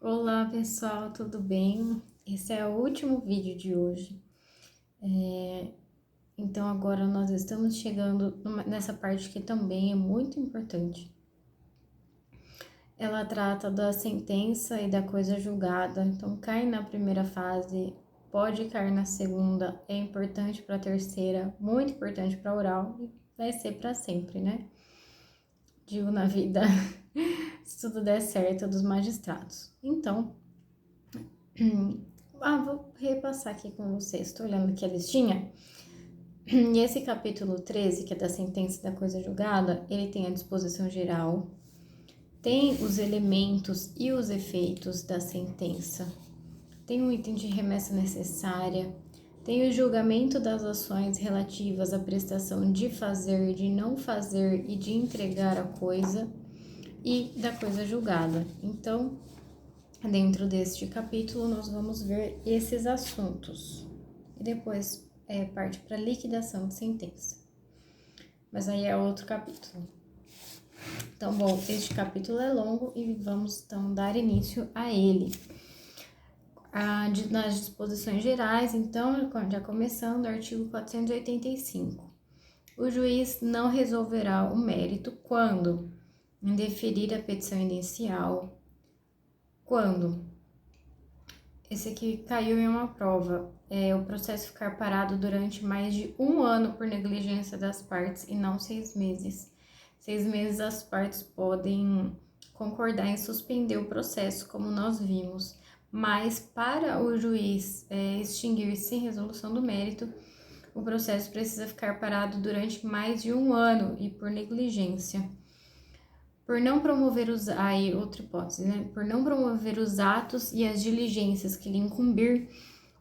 Olá pessoal, tudo bem? Esse é o último vídeo de hoje. Então agora nós estamos chegando nessa parte que também é muito importante. Ela trata da sentença e da coisa julgada. Então cai na primeira fase, pode cair na segunda, é importante para a terceira, muito importante para a oral e vai ser para sempre, né? Digo na vida, se tudo der certo, dos magistrados. Então, vou repassar aqui com vocês. Estou olhando aqui a listinha. E esse capítulo 13, que é da sentença da coisa julgada, ele tem a disposição geral, tem os elementos e os efeitos da sentença, tem um item de remessa necessária, tem o julgamento das ações relativas à prestação de fazer, de não fazer e de entregar a coisa e da coisa julgada. Então, dentro deste capítulo, nós vamos ver esses assuntos. E depois parte para liquidação de sentença. Mas aí é outro capítulo. Então, bom, este capítulo é longo e vamos então dar início a ele. Nas disposições gerais, então, já começando, artigo 485. O juiz não resolverá o mérito quando indeferir a petição inicial, quando esse aqui caiu em uma prova. O processo ficar parado durante mais de 1 ano por negligência das partes e não 6 meses. 6 meses as partes podem concordar em suspender o processo, como nós vimos. Mas para o juiz extinguir sem resolução do mérito, o processo precisa ficar parado durante mais de 1 ano e por negligência. Por não promover outra hipótese, né? Por não promover os atos e as diligências que lhe incumbir,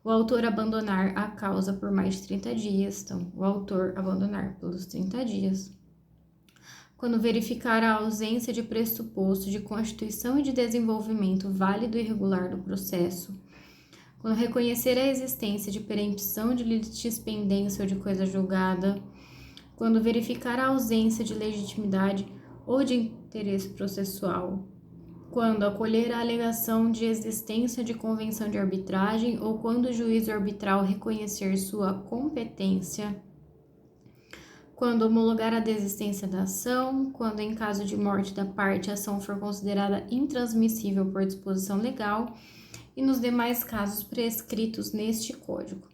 o autor abandonar a causa por mais de 30 dias. Então, o autor abandonar pelos 30 dias. Quando verificar a ausência de pressuposto de constituição e de desenvolvimento válido e regular do processo. Quando reconhecer a existência de perempção de litispendência ou de coisa julgada. Quando verificar a ausência de legitimidade ou de interesse processual, quando acolher a alegação de existência de convenção de arbitragem ou quando o juízo arbitral reconhecer sua competência, quando homologar a desistência da ação, quando em caso de morte da parte a ação for considerada intransmissível por disposição legal e nos demais casos prescritos neste Código.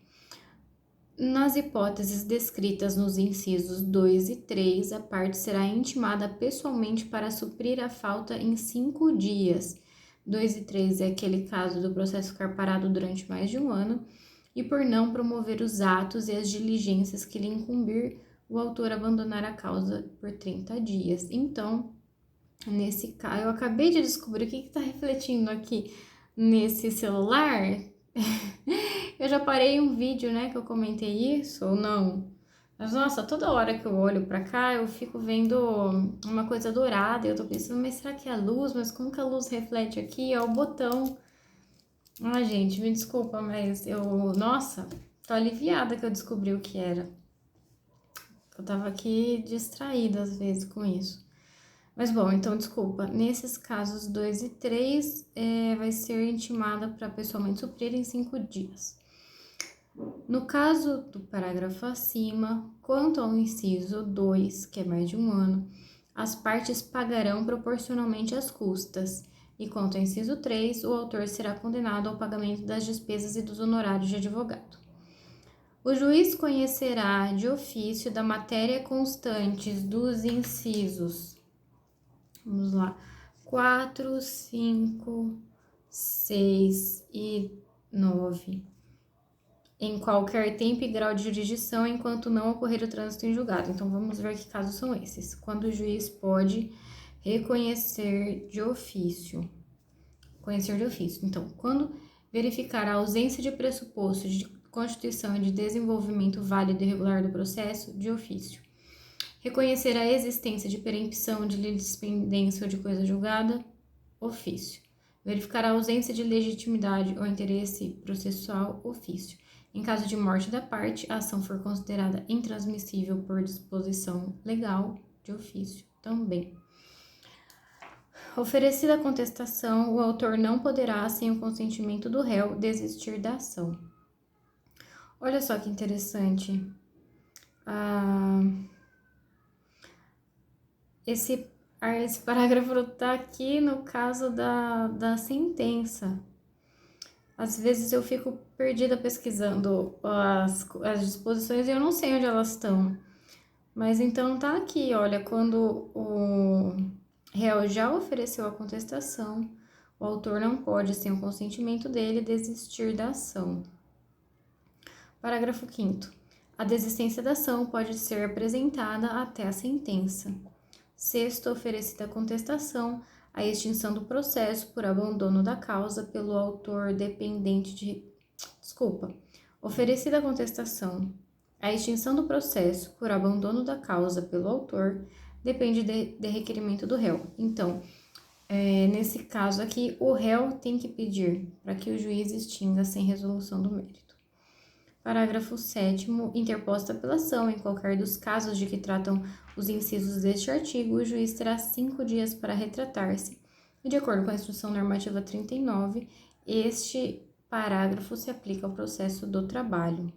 Nas hipóteses descritas nos incisos 2 e 3, a parte será intimada pessoalmente para suprir a falta em 5 dias. 2 e 3 é aquele caso do processo ficar parado durante mais de 1 ano e por não promover os atos e as diligências que lhe incumbir, o autor abandonar a causa por 30 dias. Então, nesse caso, eu acabei de descobrir o que está refletindo aqui nesse celular. Eu já parei um vídeo, né, que eu comentei isso, ou não? Mas, nossa, toda hora que eu olho pra cá, eu fico vendo uma coisa dourada, e eu tô pensando, mas será que é a luz? Mas como que a luz reflete aqui? É o botão. Ai, gente, me desculpa, mas nossa, tô aliviada que eu descobri o que era. Eu tava aqui distraída, às vezes, com isso. Mas, bom, então, desculpa. Nesses casos 2 e 3, vai ser intimada para pessoalmente suprir em 5 dias. No caso do parágrafo acima, quanto ao inciso 2, que é mais de 1 ano, as partes pagarão proporcionalmente as custas, e quanto ao inciso 3, o autor será condenado ao pagamento das despesas e dos honorários de advogado. O juiz conhecerá de ofício da matéria constantes dos incisos, vamos lá, 4, 5, 6 e 9, em qualquer tempo e grau de jurisdição, enquanto não ocorrer o trânsito em julgado. Então, vamos ver que casos são esses. Quando o juiz pode reconhecer de ofício. Conhecer de ofício. Então, quando verificar a ausência de pressuposto de constituição e de desenvolvimento válido e regular do processo, de ofício. Reconhecer a existência de perempção, de litispendência ou de coisa julgada, ofício. Verificar a ausência de legitimidade ou interesse processual, ofício. Em caso de morte da parte, a ação for considerada intransmissível por disposição legal, de ofício também. Oferecida a contestação, o autor não poderá, sem o consentimento do réu, desistir da ação. Olha só que interessante. Esse parágrafo está aqui no caso da sentença. Às vezes eu fico perdida pesquisando as disposições e eu não sei onde elas estão. Mas então tá aqui, olha, quando o réu já ofereceu a contestação, o autor não pode, sem o consentimento dele, desistir da ação. Parágrafo 5º. A desistência da ação pode ser apresentada até a sentença. 6º, oferecida a contestação, a extinção do processo por abandono da causa pelo autor dependente de... Oferecida a contestação, a extinção do processo por abandono da causa pelo autor depende de requerimento do réu. Então, nesse caso aqui, o réu tem que pedir para que o juiz extinga sem resolução do mérito. Parágrafo 7º. Interposta apelação em qualquer dos casos de que tratam os incisos deste artigo, o juiz terá 5 dias para retratar-se. E de acordo com a Instrução Normativa 39, este parágrafo se aplica ao processo do trabalho.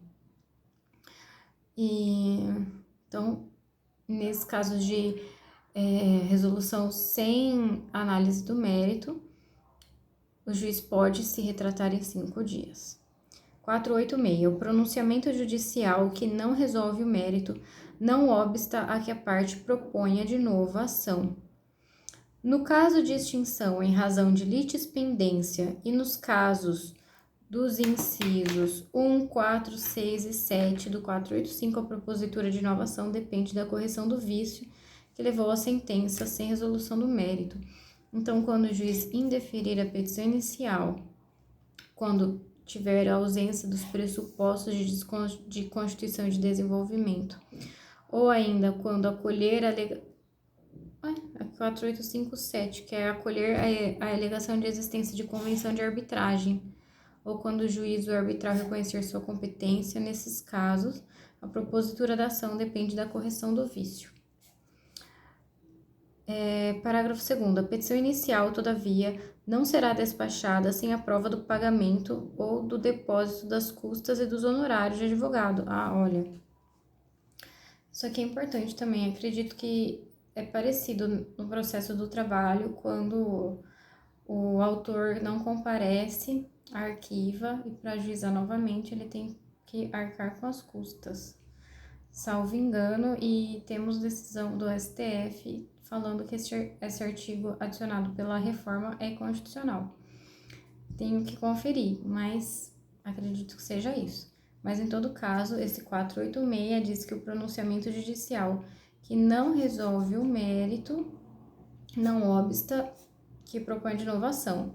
Então, nesses casos de resolução sem análise do mérito, o juiz pode se retratar em 5 dias. 486. O pronunciamento judicial que não resolve o mérito não obsta a que a parte proponha de novo a ação. No caso de extinção em razão de litispendência e nos casos dos incisos 1, 4, 6 e 7 do 485, a propositura de nova ação depende da correção do vício que levou à sentença sem resolução do mérito. Então, quando o juiz indeferir a petição inicial, quando tiver a ausência dos pressupostos de constituição e de desenvolvimento, ou ainda quando acolher a 4857, que é acolher a alegação de existência de convenção de arbitragem, ou quando o juiz ou o arbitral reconhecer sua competência, nesses casos, a propositura da ação depende da correção do vício. Parágrafo 2º. A petição inicial, todavia, não será despachada sem a prova do pagamento ou do depósito das custas e dos honorários de advogado. Olha, isso aqui é importante também. Acredito que é parecido no processo do trabalho, quando o autor não comparece, arquiva e para ajuizar novamente ele tem que arcar com as custas, salvo engano, e temos decisão do STF falando que esse artigo adicionado pela reforma é constitucional. Tenho que conferir, mas acredito que seja isso. Mas em todo caso, esse 486 diz que o pronunciamento judicial que não resolve o mérito não obsta que propõe de novo ação.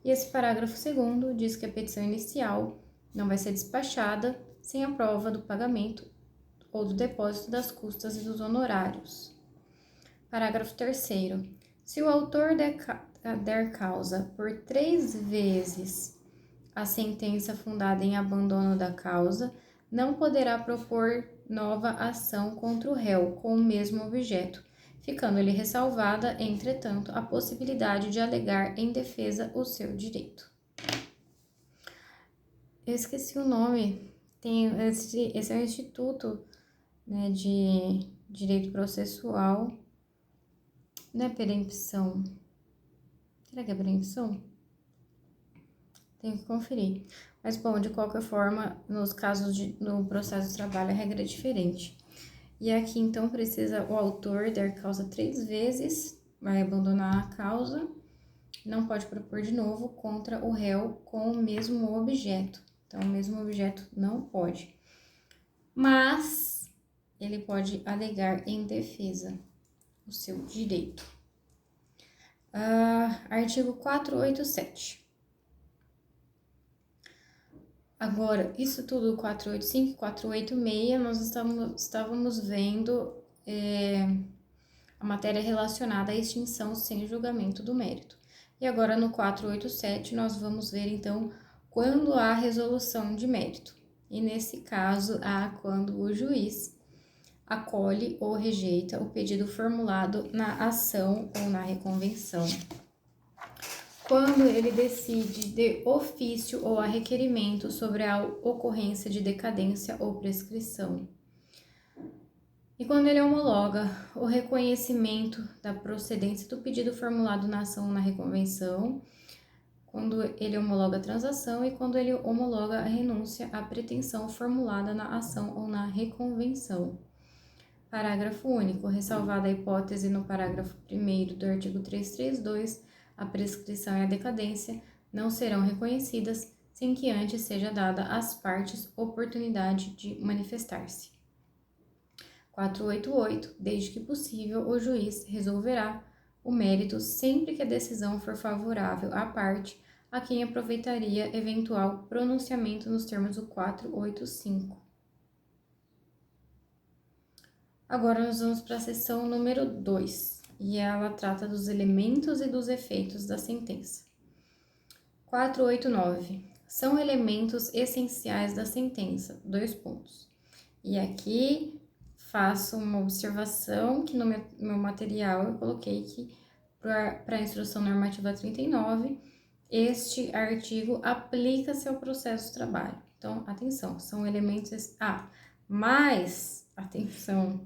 E esse parágrafo 2º diz que a petição inicial não vai ser despachada sem a prova do pagamento ou do depósito das custas e dos honorários. Parágrafo 3º. Se o autor der causa por 3 vezes a sentença fundada em abandono da causa, não poderá propor nova ação contra o réu com o mesmo objeto, ficando-lhe ressalvada, entretanto, a possibilidade de alegar em defesa o seu direito. Eu esqueci o nome. Esse é o Instituto, né, de Direito Processual. Não é perempção? Será que é perempção? Tenho que conferir. Mas, bom, de qualquer forma, nos casos no processo de trabalho, a regra é diferente. E aqui, então, precisa o autor dar causa 3 vezes, vai abandonar a causa, não pode propor de novo contra o réu com o mesmo objeto. Então, o mesmo objeto não pode. Mas, ele pode alegar em defesa o seu direito. Artigo 487. Agora, isso tudo 485 e 486, nós estávamos vendo a matéria relacionada à extinção sem julgamento do mérito. E agora, no 487, nós vamos ver, então, quando há resolução de mérito. E nesse caso, há quando o juiz acolhe ou rejeita o pedido formulado na ação ou na reconvenção. quando ele decide de ofício ou a requerimento sobre a ocorrência de decadência ou prescrição. E quando ele homologa o reconhecimento da procedência do pedido formulado na ação ou na reconvenção, quando ele homologa a transação e quando ele homologa a renúncia à pretensão formulada na ação ou na reconvenção. Parágrafo único. Ressalvada a hipótese no parágrafo 1º do artigo 332, a prescrição e a decadência não serão reconhecidas sem que antes seja dada às partes oportunidade de manifestar-se. 488. Desde que possível, o juiz resolverá o mérito sempre que a decisão for favorável à parte a quem aproveitaria eventual pronunciamento nos termos do 485. Agora nós vamos para a seção número 2, e ela trata dos elementos e dos efeitos da sentença. 489. São elementos essenciais da sentença, 2 pontos. E aqui faço uma observação que no meu material eu coloquei que para a instrução normativa 39, este artigo aplica-se ao processo de trabalho. Então, atenção, são elementos... mas, atenção...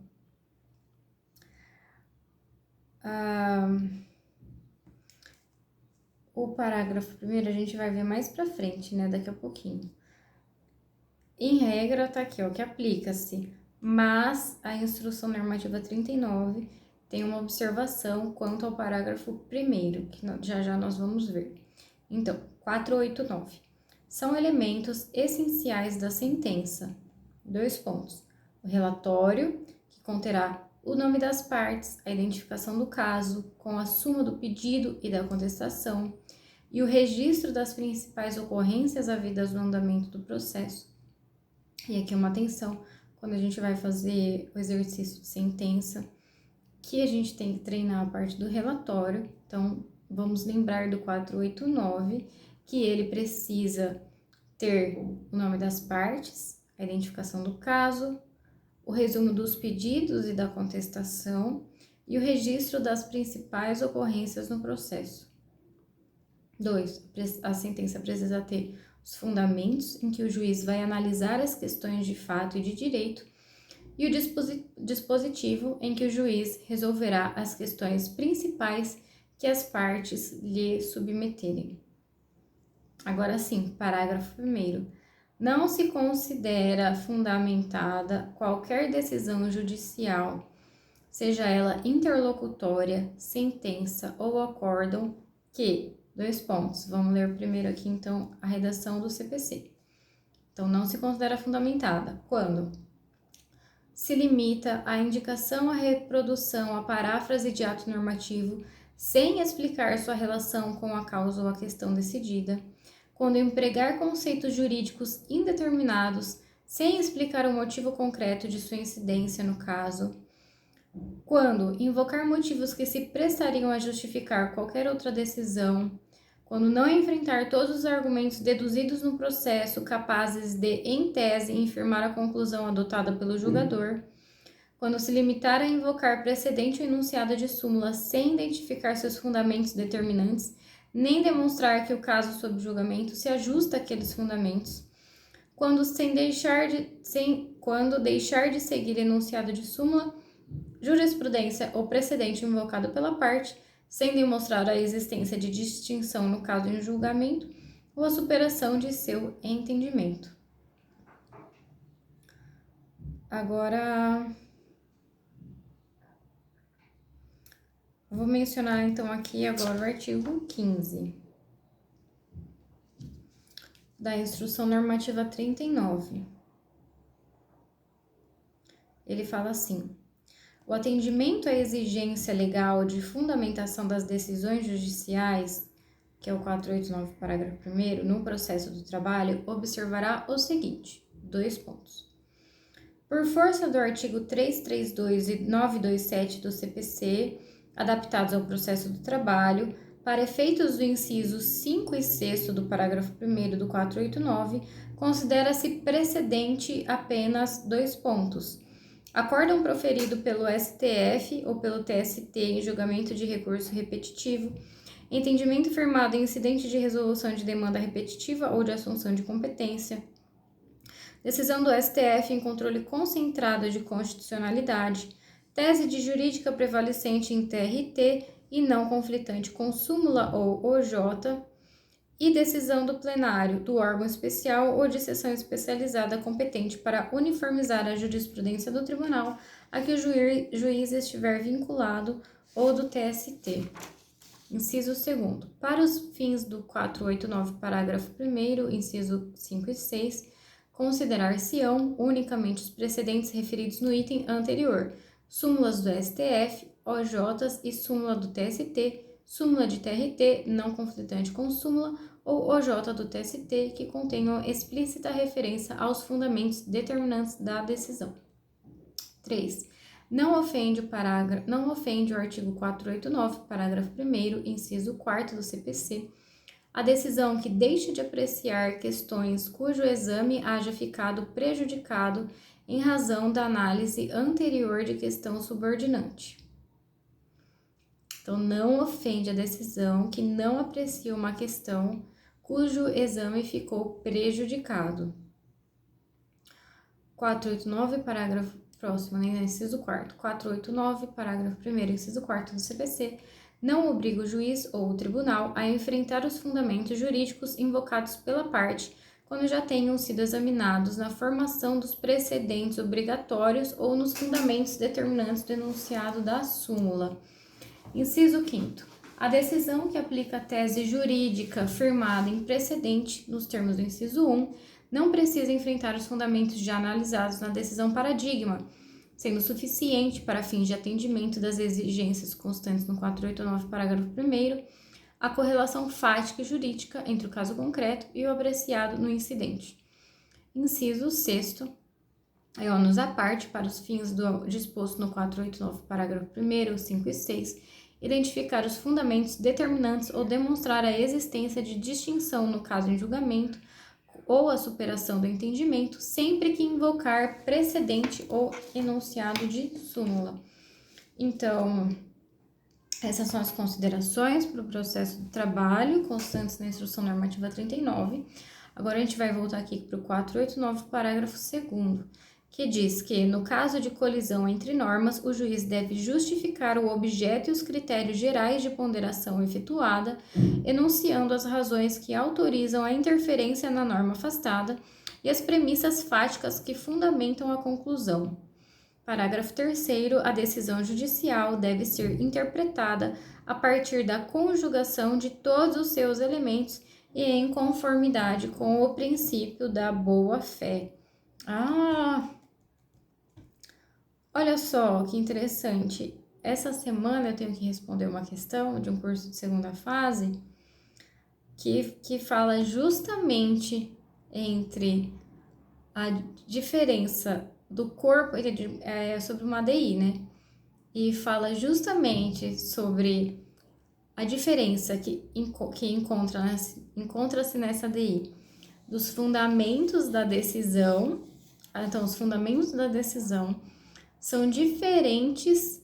o parágrafo primeiro a gente vai ver mais pra frente, né, daqui a pouquinho. Em regra, tá aqui, ó, que aplica-se, mas a instrução normativa 39 tem uma observação quanto ao parágrafo primeiro, que já nós vamos ver. Então, 489. São elementos essenciais da sentença. 2 pontos. O relatório, que conterá o nome das partes, a identificação do caso, com a suma do pedido e da contestação, e o registro das principais ocorrências havidas no andamento do processo. E aqui uma atenção, quando a gente vai fazer o exercício de sentença, que a gente tem que treinar a parte do relatório. Então, vamos lembrar do 489, que ele precisa ter o nome das partes, a identificação do caso, o resumo dos pedidos e da contestação e o registro das principais ocorrências no processo. 2. A sentença precisa ter os fundamentos em que o juiz vai analisar as questões de fato e de direito e o dispositivo em que o juiz resolverá as questões principais que as partes lhe submeterem. Agora sim, parágrafo 1º. Não se considera fundamentada qualquer decisão judicial, seja ela interlocutória, sentença ou acórdão, que, 2 pontos, vamos ler primeiro aqui então a redação do CPC. Então, não se considera fundamentada quando se limita à indicação, à reprodução, à paráfrase de ato normativo, sem explicar sua relação com a causa ou a questão decidida, quando empregar conceitos jurídicos indeterminados, sem explicar o motivo concreto de sua incidência no caso, quando invocar motivos que se prestariam a justificar qualquer outra decisão, quando não enfrentar todos os argumentos deduzidos no processo capazes de, em tese, infirmar a conclusão adotada pelo julgador, quando se limitar a invocar precedente ou enunciado de súmula sem identificar seus fundamentos determinantes, nem demonstrar que o caso sob julgamento se ajusta àqueles fundamentos, quando deixar de seguir enunciado de súmula, jurisprudência ou precedente invocado pela parte, sem demonstrar a existência de distinção no caso em julgamento ou a superação de seu entendimento. Agora, vou mencionar então aqui agora o artigo 15 da Instrução Normativa 39. Ele fala assim: o atendimento à exigência legal de fundamentação das decisões judiciais, que é o 489, parágrafo 1º, no processo do trabalho, observará o seguinte, 2 pontos. Por força do artigo 332 e 927 do CPC, adaptados ao processo do trabalho, para efeitos do inciso 5 e 6 do parágrafo 1º do 489, considera-se precedente apenas 2 pontos. Acórdão proferido pelo STF ou pelo TST em julgamento de recurso repetitivo, entendimento firmado em incidente de resolução de demanda repetitiva ou de assunção de competência, decisão do STF em controle concentrado de constitucionalidade, tese de jurídica prevalecente em TRT e não conflitante com súmula ou OJ, e decisão do plenário, do órgão especial ou de sessão especializada competente para uniformizar a jurisprudência do tribunal a que o juiz estiver vinculado ou do TST. Inciso 2º. Para os fins do 489, parágrafo 1º, inciso 5 e 6, considerar-se-ão unicamente os precedentes referidos no item anterior, súmulas do STF, OJs e súmula do TST, súmula de TRT não conflitante com súmula ou OJ do TST que contenham explícita referência aos fundamentos determinantes da decisão. 3. Não ofende o artigo 489, parágrafo 1º, inciso 4º do CPC, a decisão que deixe de apreciar questões cujo exame haja ficado prejudicado em razão da análise anterior de questão subordinante. Então, não ofende a decisão que não aprecia uma questão cujo exame ficou prejudicado. 489, parágrafo próximo, né, inciso 4º. 489, parágrafo 1º, inciso 4º do CPC, não obriga o juiz ou o tribunal a enfrentar os fundamentos jurídicos invocados pela parte quando já tenham sido examinados na formação dos precedentes obrigatórios ou nos fundamentos determinantes do enunciado da súmula. Inciso 5º. A decisão que aplica a tese jurídica firmada em precedente, nos termos do inciso 1, não precisa enfrentar os fundamentos já analisados na decisão paradigma, sendo suficiente para fins de atendimento das exigências constantes no 489, parágrafo 1º, a correlação fática e jurídica entre o caso concreto e o apreciado no incidente. Inciso 6º. É ônus à parte para os fins do disposto no 489, parágrafo 1º, 5 e 6, identificar os fundamentos determinantes ou demonstrar a existência de distinção no caso em julgamento ou a superação do entendimento, sempre que invocar precedente ou enunciado de súmula. Então, essas são as considerações para o processo do trabalho, constantes na Instrução Normativa 39. Agora, a gente vai voltar aqui para o 489, parágrafo 2º, que diz que, no caso de colisão entre normas, o juiz deve justificar o objeto e os critérios gerais de ponderação efetuada, enunciando as razões que autorizam a interferência na norma afastada e as premissas fáticas que fundamentam a conclusão. Parágrafo 3º. A decisão judicial deve ser interpretada a partir da conjugação de todos os seus elementos e em conformidade com o princípio da boa-fé. Olha só que interessante. Essa semana eu tenho que responder uma questão de um curso de segunda fase que fala justamente entre a diferença do corpo, sobre uma ADI, né? E fala justamente sobre a diferença que encontra-se nessa ADI dos fundamentos da decisão. Então, os fundamentos da decisão são diferentes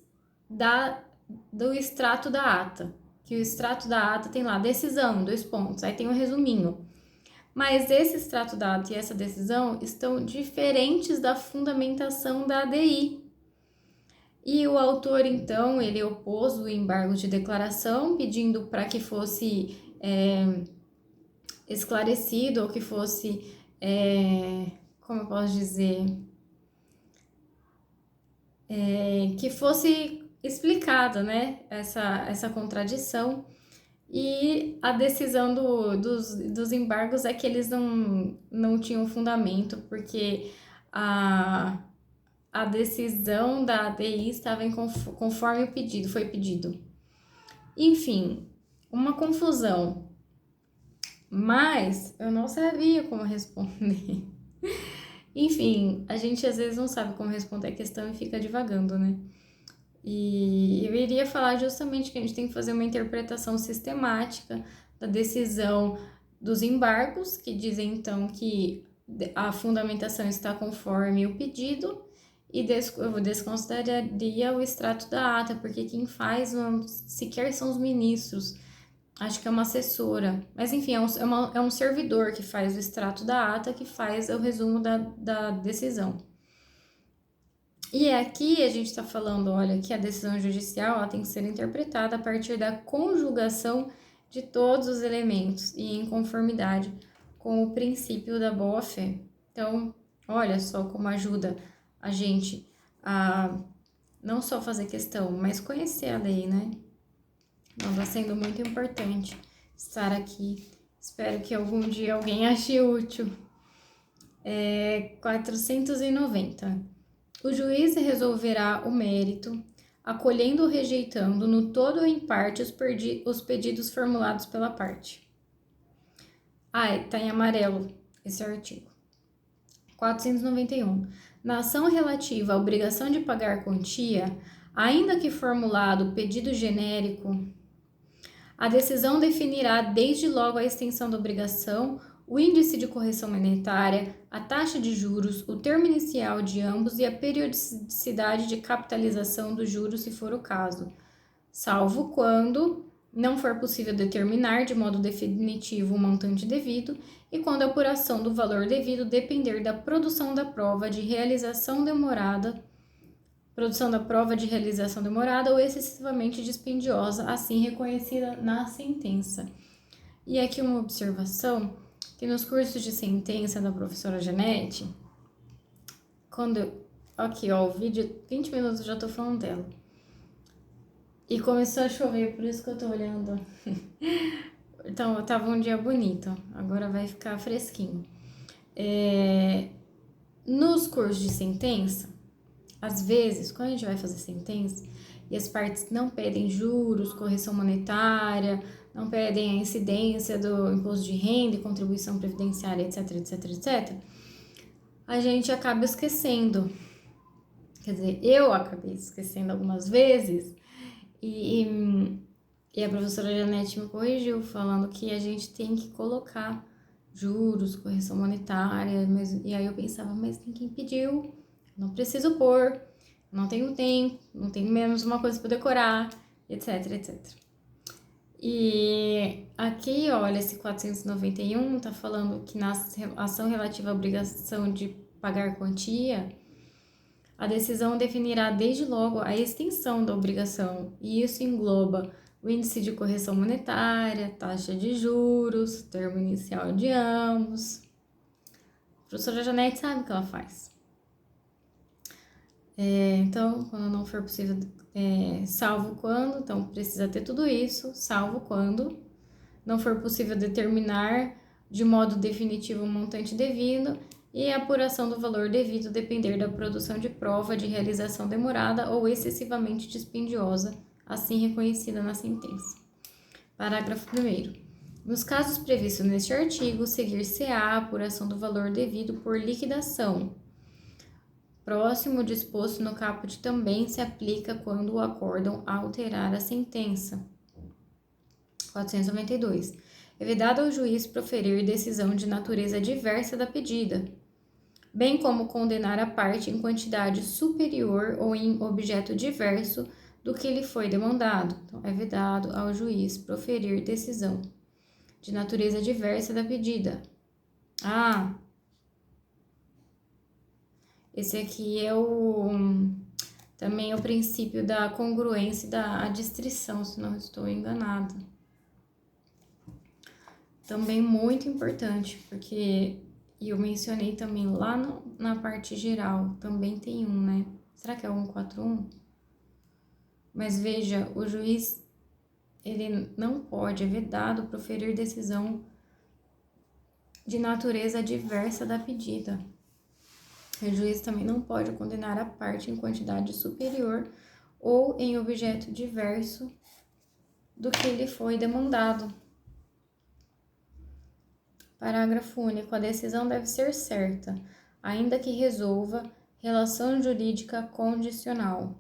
do extrato da ata, que o extrato da ata tem lá decisão, 2 pontos, aí tem um resuminho. Mas esse extrato da ata e essa decisão estão diferentes da fundamentação da ADI. E o autor, então, ele opôs o embargo de declaração, pedindo para que fosse esclarecido, ou que fosse, como eu posso dizer, que fosse explicada, né, essa contradição. E a decisão dos embargos é que eles não tinham fundamento, porque a decisão da ADI estava conforme foi pedido. Enfim, uma confusão. Mas eu não sabia como responder. Enfim, a gente às vezes não sabe como responder a questão e fica divagando, né? E eu iria falar justamente que a gente tem que fazer uma interpretação sistemática da decisão dos embargos, que dizem então que a fundamentação está conforme o pedido, e eu desconsideraria o extrato da ata, porque quem faz sequer são os ministros. acho que é uma assessora, mas enfim, é um servidor que faz o extrato da ata, que faz o resumo da decisão. E aqui a gente está falando, olha, que a decisão judicial ela tem que ser interpretada a partir da conjugação de todos os elementos e em conformidade com o princípio da boa-fé. Então, olha só como ajuda a gente a não só fazer questão, mas conhecer a lei, né? Então, está sendo muito importante estar aqui. Espero que algum dia alguém ache útil. 490. O juiz resolverá o mérito, acolhendo ou rejeitando, no todo ou em parte, os pedidos formulados pela parte. Tá em amarelo esse artigo. 491. Na ação relativa à obrigação de pagar quantia, ainda que formulado pedido genérico, a decisão definirá desde logo a extensão da obrigação, o índice de correção monetária, a taxa de juros, o termo inicial de ambos e a periodicidade de capitalização dos juros, se for o caso, salvo quando não for possível determinar de modo definitivo o montante devido e quando a apuração do valor devido depender da produção da prova de realização demorada ou excessivamente dispendiosa, assim reconhecida na sentença. E aqui uma observação, que nos cursos de sentença da professora Janete, aqui ó, o vídeo, 20 minutos eu já tô falando dela. E começou a chover, por isso que eu tô olhando. Então, tava um dia bonito, agora vai ficar fresquinho. Nos cursos de sentença, às vezes, quando a gente vai fazer sentença e as partes não pedem juros, correção monetária, não pedem a incidência do imposto de renda e contribuição previdenciária, etc, etc, etc, a gente acaba esquecendo. Quer dizer, eu acabei esquecendo algumas vezes e a professora Janete me corrigiu, falando que a gente tem que colocar juros, correção monetária, e aí eu pensava, mas ninguém pediu, não preciso pôr, não tenho tempo, não tenho menos uma coisa para decorar, etc, etc. E aqui, olha, esse 491 tá falando que na ação relativa à obrigação de pagar quantia, a decisão definirá desde logo a extensão da obrigação, e isso engloba o índice de correção monetária, taxa de juros, termo inicial de ambos. A professora Janete sabe o que ela faz. Então, quando não for possível, salvo quando, então precisa ter tudo isso, salvo quando não for possível determinar de modo definitivo o montante devido e a apuração do valor devido depender da produção de prova de realização demorada ou excessivamente dispendiosa, assim reconhecida na sentença. Parágrafo 1º. Nos casos previstos neste artigo, seguir-se-á a apuração do valor devido por liquidação. Próximo disposto no caput também se aplica quando o acórdão alterar a sentença. 492. É vedado ao juiz proferir decisão de natureza diversa da pedida, bem como condenar a parte em quantidade superior ou em objeto diverso do que lhe foi demandado. Então, é vedado ao juiz proferir decisão de natureza diversa da pedida. Esse aqui é também é o princípio da congruência e da adstrição, se não estou enganada. Também muito importante, porque eu mencionei também lá na parte geral, também tem né? Será que é o 141? Mas veja, o juiz, ele não pode, é vedado proferir decisão de natureza diversa da pedida. O juiz também não pode condenar a parte em quantidade superior ou em objeto diverso do que lhe foi demandado. Parágrafo único. A decisão deve ser certa, ainda que resolva relação jurídica condicional.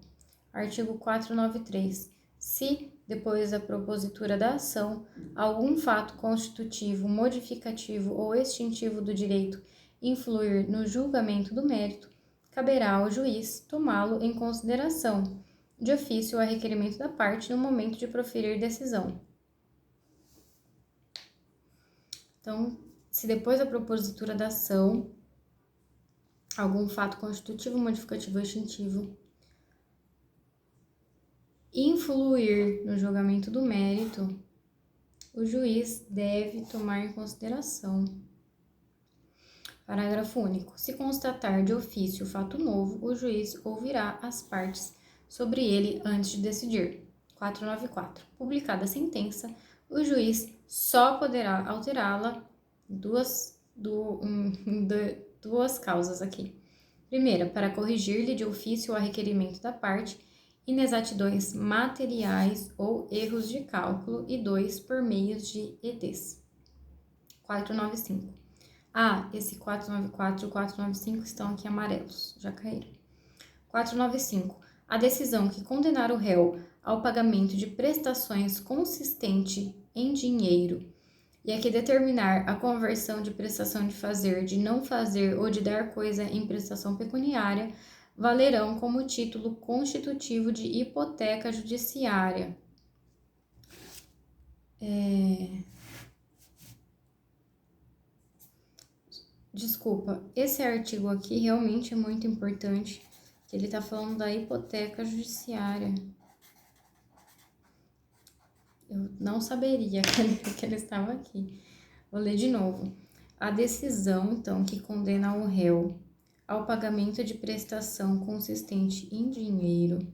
Artigo 493. Se, depois da propositura da ação, algum fato constitutivo, modificativo ou extintivo do direito influir no julgamento do mérito, caberá ao juiz tomá-lo em consideração, de ofício a requerimento da parte no momento de proferir decisão. Então, se depois da propositura da ação, algum fato constitutivo, modificativo ou extintivo influir no julgamento do mérito, o juiz deve tomar em consideração. Parágrafo único. Se constatar de ofício o fato novo, o juiz ouvirá as partes sobre ele antes de decidir. 494. Publicada a sentença, o juiz só poderá alterá-la duas causas aqui. Primeira, para corrigir-lhe de ofício a requerimento da parte inexatidões materiais ou erros de cálculo, e 2, por meios de EDs. 495. Esse 494 e o 495 estão aqui amarelos, já caíram. 495. A decisão que condenar o réu ao pagamento de prestações consistente em dinheiro e a que determinar a conversão de prestação de fazer, de não fazer ou de dar coisa em prestação pecuniária valerão como título constitutivo de hipoteca judiciária. Desculpa, esse artigo aqui realmente é muito importante, que ele está falando da hipoteca judiciária. Eu não saberia que ele estava aqui. Vou ler de novo. A decisão, então, que condena o réu ao pagamento de prestação consistente em dinheiro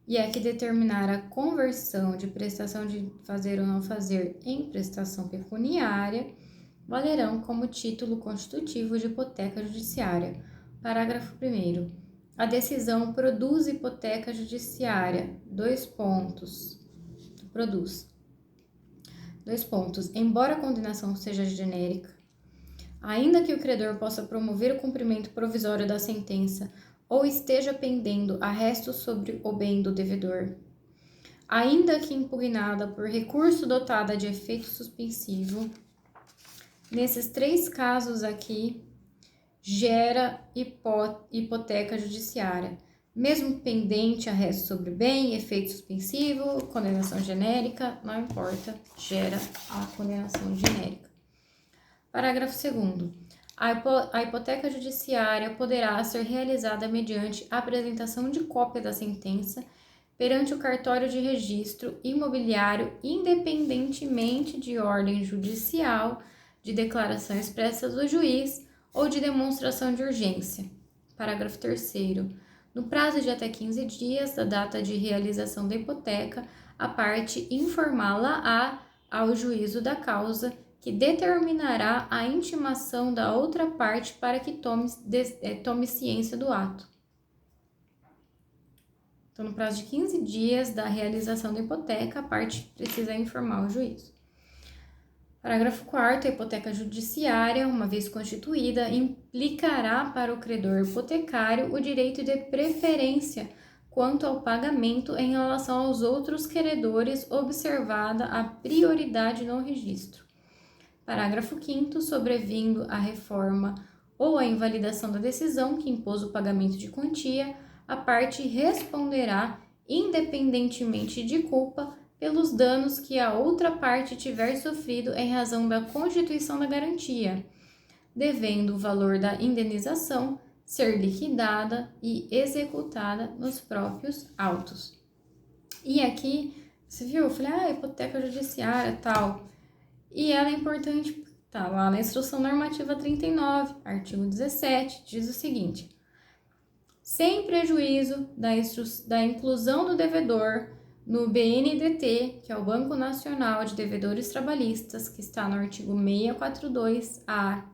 e a que determinar a conversão de prestação de fazer ou não fazer em prestação pecuniária valerão como título constitutivo de hipoteca judiciária. Parágrafo 1º. A decisão produz hipoteca judiciária. Produz. Embora a condenação seja genérica, ainda que o credor possa promover o cumprimento provisório da sentença ou esteja pendendo arresto sobre o bem do devedor, ainda que impugnada por recurso dotada de efeito suspensivo, nesses 3 casos aqui, gera hipoteca judiciária, mesmo pendente arresto sobre bem, efeito suspensivo, condenação genérica, não importa, gera a condenação genérica. Parágrafo 2º. A hipoteca judiciária poderá ser realizada mediante a apresentação de cópia da sentença perante o cartório de registro imobiliário, independentemente de ordem judicial, de declaração expressa do juiz ou de demonstração de urgência. Parágrafo 3º. No prazo de até 15 dias da data de realização da hipoteca, a parte informá-la-á ao juízo da causa, que determinará a intimação da outra parte para que tome ciência do ato. Então, no prazo de 15 dias da realização da hipoteca, a parte precisa informar o juízo. Parágrafo 4º. A hipoteca judiciária, uma vez constituída, implicará para o credor hipotecário o direito de preferência quanto ao pagamento em relação aos outros credores, observada a prioridade no registro. Parágrafo 5º. Sobrevindo a reforma ou a invalidação da decisão que impôs o pagamento de quantia, a parte responderá, independentemente de culpa, pelos danos que a outra parte tiver sofrido em razão da constituição da garantia, devendo o valor da indenização ser liquidada e executada nos próprios autos. E aqui, você viu? Eu falei, hipoteca judiciária, tal. E ela é importante, tá lá na Instrução Normativa 39, artigo 17, diz o seguinte: sem prejuízo da inclusão do devedor no BNDT, que é o Banco Nacional de Devedores Trabalhistas, que está no artigo 642-A,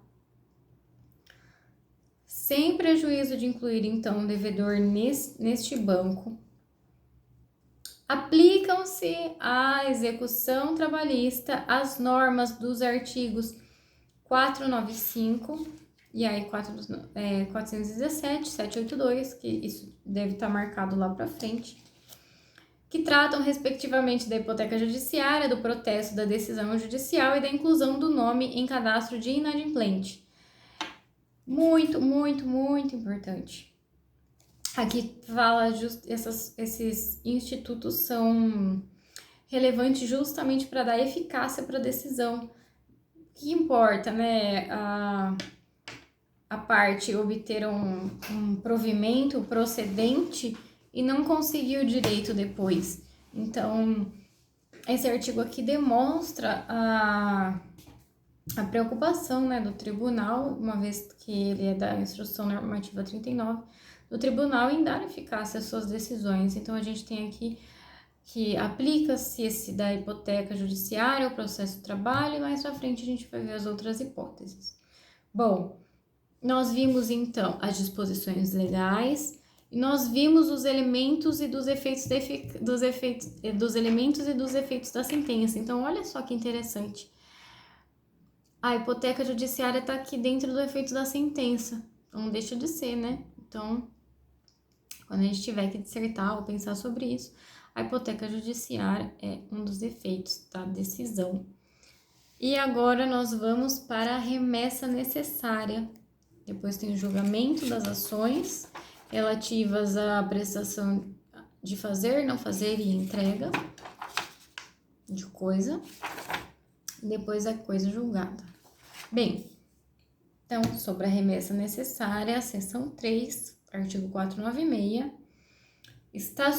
sem prejuízo de incluir, então, o devedor neste banco, aplicam-se à execução trabalhista as normas dos artigos 495 e aí 417, 782, que isso deve estar marcado lá para frente, que tratam respectivamente da hipoteca judiciária, do protesto da decisão judicial e da inclusão do nome em cadastro de inadimplente. Muito, muito, muito importante. Aqui fala esses institutos são relevantes justamente para dar eficácia para a decisão, que importa, né? A parte obter um provimento procedente e não conseguir o direito depois. Então, esse artigo aqui demonstra a preocupação, né, do tribunal, uma vez que ele é da Instrução Normativa 39, do tribunal em dar eficácia às suas decisões. Então, a gente tem aqui que aplica-se esse da hipoteca judiciária, o processo de trabalho, e mais pra frente a gente vai ver as outras hipóteses. Bom, nós vimos então as disposições legais e nós vimos os elementos e dos efeitos da sentença. Então, olha só que interessante. A hipoteca judiciária está aqui dentro do efeito da sentença. Então, não deixa de ser, né? Então, quando a gente tiver que dissertar ou pensar sobre isso, a hipoteca judiciária é um dos efeitos da decisão. E agora nós vamos para a remessa necessária. Depois tem o julgamento das ações relativas à prestação de fazer, não fazer e entrega de coisa. Depois a coisa julgada. Bem, então, sobre a remessa necessária, seção 3, artigo 496, está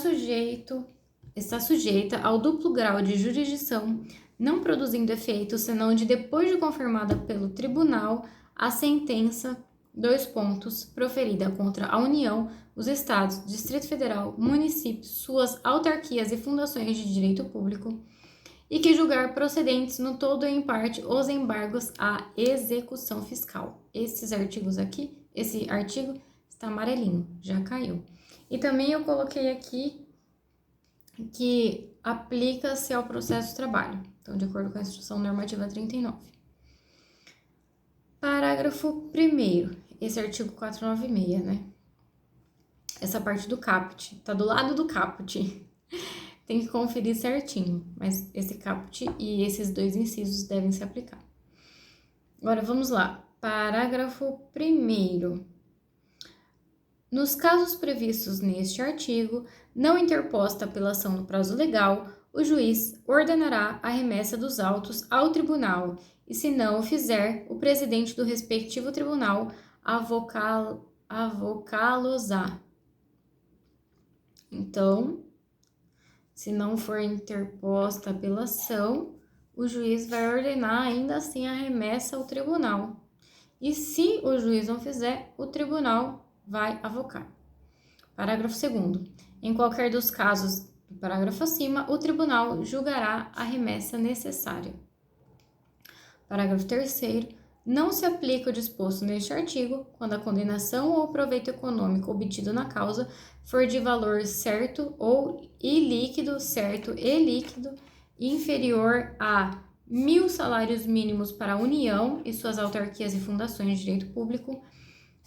sujeita ao duplo grau de jurisdição, não produzindo efeito, senão de depois de confirmada pelo tribunal a sentença, proferida contra a União, os Estados, Distrito Federal, municípios, suas autarquias e fundações de direito público, e que julgar procedentes no todo ou em parte os embargos à execução fiscal. Esses artigos aqui, esse artigo está amarelinho, já caiu. E também eu coloquei aqui que aplica-se ao processo de trabalho, então de acordo com a Instrução Normativa 39. Parágrafo 1º, esse artigo 496, né? Essa parte do caput, tá do lado do caput. Tem que conferir certinho, mas esse caput e esses dois incisos devem se aplicar. Agora, vamos lá. Parágrafo 1º. Nos casos previstos neste artigo, não interposta apelação no prazo legal, o juiz ordenará a remessa dos autos ao tribunal e, se não o fizer, o presidente do respectivo tribunal avocá-los-á. Então, se não for interposta apelação, o juiz vai ordenar ainda assim a remessa ao tribunal. E se o juiz não fizer, o tribunal vai avocar. Parágrafo 2º. Em qualquer dos casos do parágrafo acima, o tribunal julgará a remessa necessária. Parágrafo 3º. Não se aplica o disposto neste artigo quando a condenação ou proveito econômico obtido na causa for de valor certo e líquido inferior a 1.000 salários mínimos para a União e suas autarquias e fundações de direito público,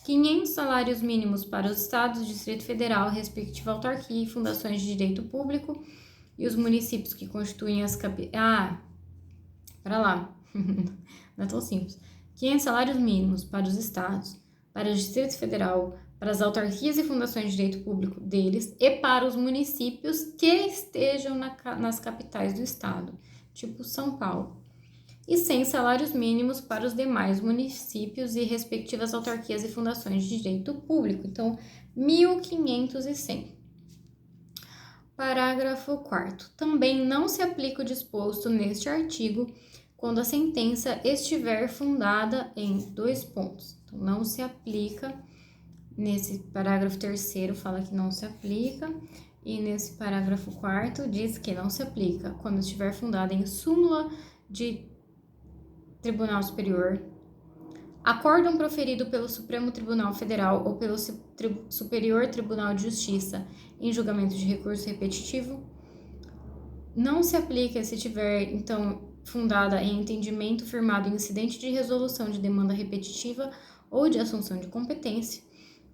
500 salários mínimos para os Estados, Distrito Federal, respectiva autarquia e fundações de direito público e os municípios que constituem as não é tão simples. 500 salários mínimos para os Estados, para o Distrito Federal, para as autarquias e fundações de direito público deles e para os municípios que estejam nas capitais do Estado, tipo São Paulo. E 100 salários mínimos para os demais municípios e respectivas autarquias e fundações de direito público. Então, 1.500 e 100. Parágrafo 4º. Também não se aplica o disposto neste artigo quando a sentença estiver fundada em 2 pontos. Então, não se aplica, nesse parágrafo 3º fala que não se aplica, e nesse parágrafo 4º diz que não se aplica quando estiver fundada em súmula de Tribunal Superior, acórdão proferido pelo Supremo Tribunal Federal ou pelo Superior Tribunal de Justiça em julgamento de recurso repetitivo. Não se aplica se tiver, então, fundada em entendimento firmado em incidente de resolução de demanda repetitiva ou de assunção de competência,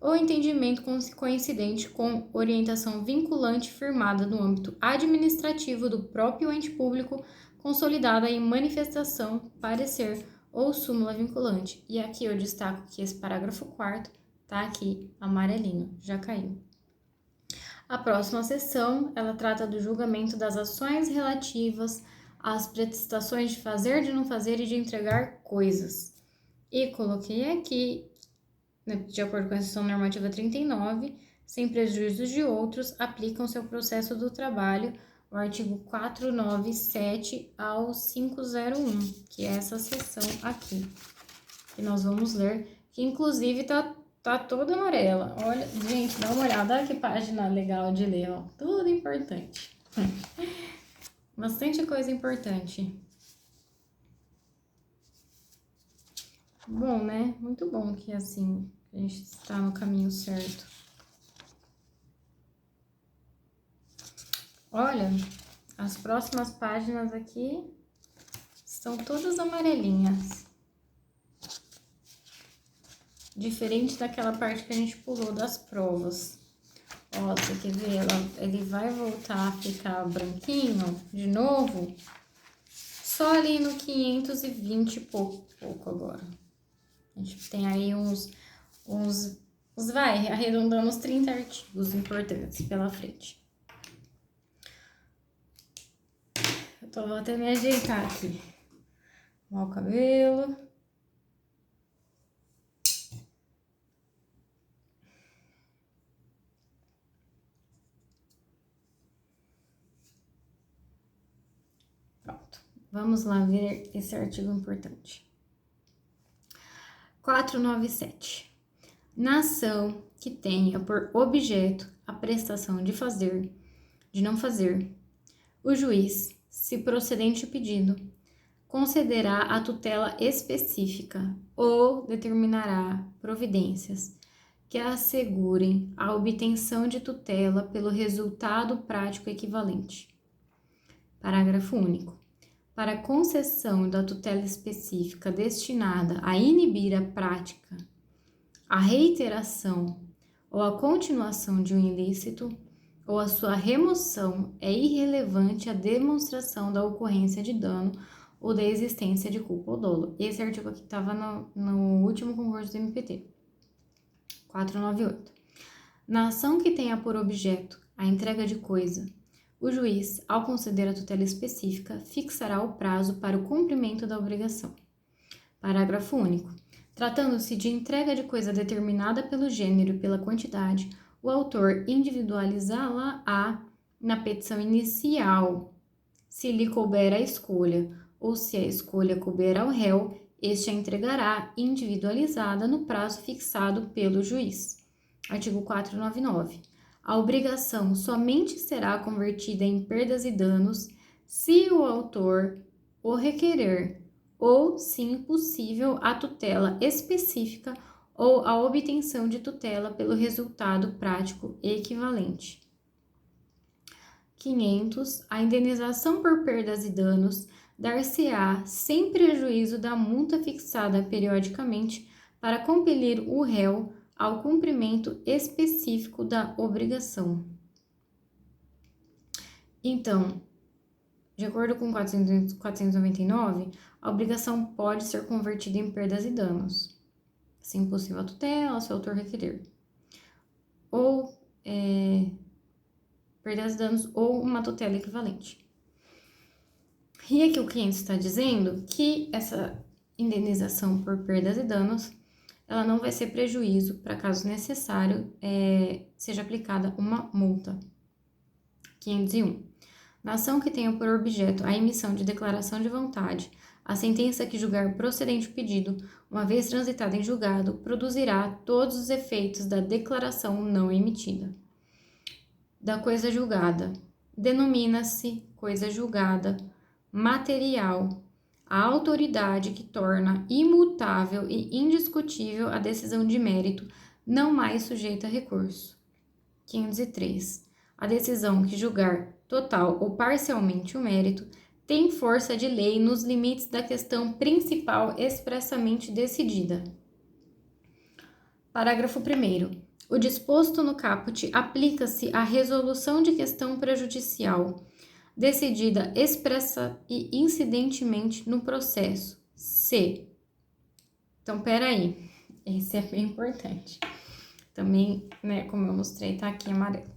ou entendimento coincidente com orientação vinculante firmada no âmbito administrativo do próprio ente público, consolidada em manifestação, parecer ou súmula vinculante. E aqui eu destaco que esse parágrafo 4º tá aqui amarelinho, já caiu. A próxima seção, ela trata do julgamento das ações relativas as prestações de fazer, de não fazer e de entregar coisas. E coloquei aqui, de acordo com a seção normativa 39, sem prejuízo de outros, aplicam-se ao processo do trabalho o artigo 497 ao 501, que é essa seção aqui, que nós vamos ler, que inclusive tá toda amarela. Olha, gente, dá uma olhada, olha que página legal de ler, ó, tudo importante. Bastante coisa importante. Bom, né? Muito bom que assim a gente está no caminho certo. Olha, as próximas páginas aqui estão todas amarelinhas. Diferente daquela parte que a gente pulou das provas. Ó, você quer ver? Ele vai voltar a ficar branquinho de novo. Só ali no 520 e pouco agora. A gente tem aí vai arredondando uns 30 artigos importantes pela frente. Vou até me ajeitar aqui. Arrumar o cabelo. Pronto. Vamos lá ver esse artigo importante. 497. Na ação que tenha por objeto a prestação de fazer, de não fazer, o juiz, se procedente o pedido, concederá a tutela específica ou determinará providências que assegurem a obtenção de tutela pelo resultado prático equivalente. Parágrafo único. Para a concessão da tutela específica destinada a inibir a prática, a reiteração ou a continuação de um ilícito, ou a sua remoção, é irrelevante a demonstração da ocorrência de dano ou da existência de culpa ou dolo. Esse artigo aqui estava no último concurso do MPT. 498. Na ação que tenha por objeto a entrega de coisa, o juiz, ao conceder a tutela específica, fixará o prazo para o cumprimento da obrigação. Parágrafo único. Tratando-se de entrega de coisa determinada pelo gênero e pela quantidade, o autor individualizá-la-á na petição inicial, se lhe couber a escolha, ou se a escolha couber ao réu, este a entregará individualizada no prazo fixado pelo juiz. Artigo 499. A obrigação somente será convertida em perdas e danos se o autor o requerer, ou, se impossível, a tutela específica ou a obtenção de tutela pelo resultado prático equivalente. 500. A indenização por perdas e danos dar-se-á sem prejuízo da multa fixada periodicamente para compelir o réu ao cumprimento específico da obrigação. Então, de acordo com 499, a obrigação pode ser convertida em perdas e danos, se impossível a tutela, se o autor requerer, ou perdas e danos ou uma tutela equivalente. E aqui o cliente está dizendo que essa indenização por perdas e danos, ela não vai ser prejuízo para caso necessário seja aplicada uma multa. 501. Na ação que tenha por objeto a emissão de declaração de vontade, a sentença que julgar procedente o pedido, uma vez transitada em julgado, produzirá todos os efeitos da declaração não emitida. Da coisa julgada. Denomina-se coisa julgada material a autoridade que torna imutável e indiscutível a decisão de mérito, não mais sujeita a recurso. 503. A decisão que julgar total ou parcialmente o mérito tem força de lei nos limites da questão principal expressamente decidida. Parágrafo 1º. O disposto no caput aplica-se à resolução de questão prejudicial, decidida expressa e incidentemente no processo, se. Então, peraí, esse é bem importante. Também, né, como eu mostrei, tá aqui amarelo.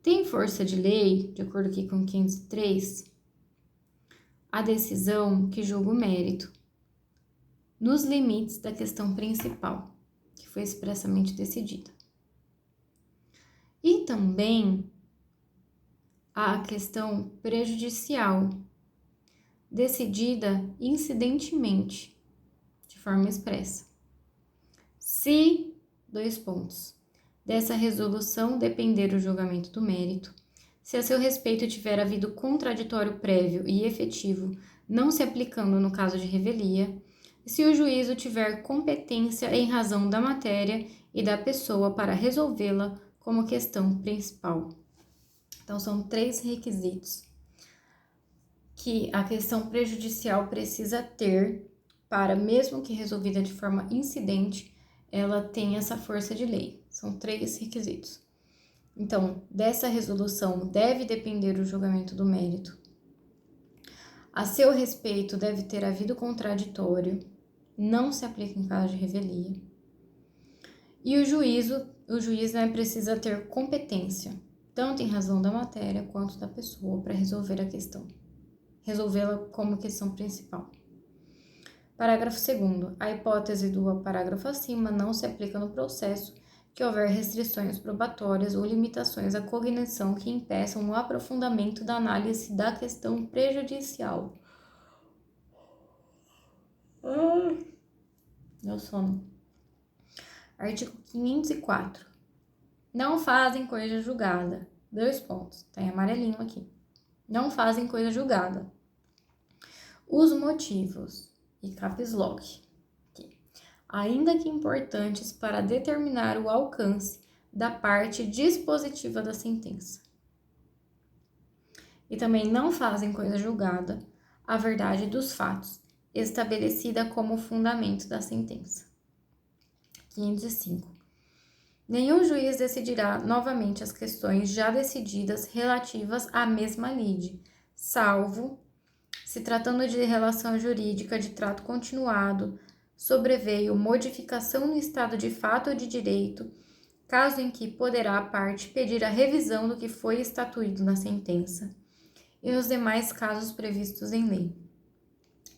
Tem força de lei, de acordo aqui com 503, a decisão que julga o mérito, nos limites da questão principal, que foi expressamente decidida. E também a questão prejudicial, decidida incidentemente, de forma expressa. Se, dessa resolução depender o julgamento do mérito, se a seu respeito tiver havido contraditório prévio e efetivo, não se aplicando no caso de revelia, e se o juízo tiver competência em razão da matéria e da pessoa para resolvê-la como questão principal. Então, são 3 requisitos que a questão prejudicial precisa ter para, mesmo que resolvida de forma incidente, ela tenha essa força de lei. São 3 requisitos. Então, dessa resolução deve depender o julgamento do mérito. A seu respeito deve ter havido contraditório, não se aplica em caso de revelia. E o juiz precisa ter competência, tanto em razão da matéria quanto da pessoa, para resolver a questão. Resolvê-la como questão principal. Parágrafo 2º. A hipótese do parágrafo acima não se aplica no processo que houver restrições probatórias ou limitações à cognição que impeçam o aprofundamento da análise da questão prejudicial. Meu sono. Artigo 504. Não fazem coisa julgada. Tá em amarelinho aqui. Não fazem coisa julgada. Os motivos, e caps lock, aqui, ainda que importantes para determinar o alcance da parte dispositiva da sentença. E também não fazem coisa julgada a verdade dos fatos, estabelecida como fundamento da sentença. 505. Nenhum juiz decidirá novamente as questões já decididas relativas à mesma lide, salvo, se tratando de relação jurídica de trato continuado, sobreveio modificação no estado de fato ou de direito, caso em que poderá a parte pedir a revisão do que foi estatuído na sentença, e nos demais casos previstos em lei.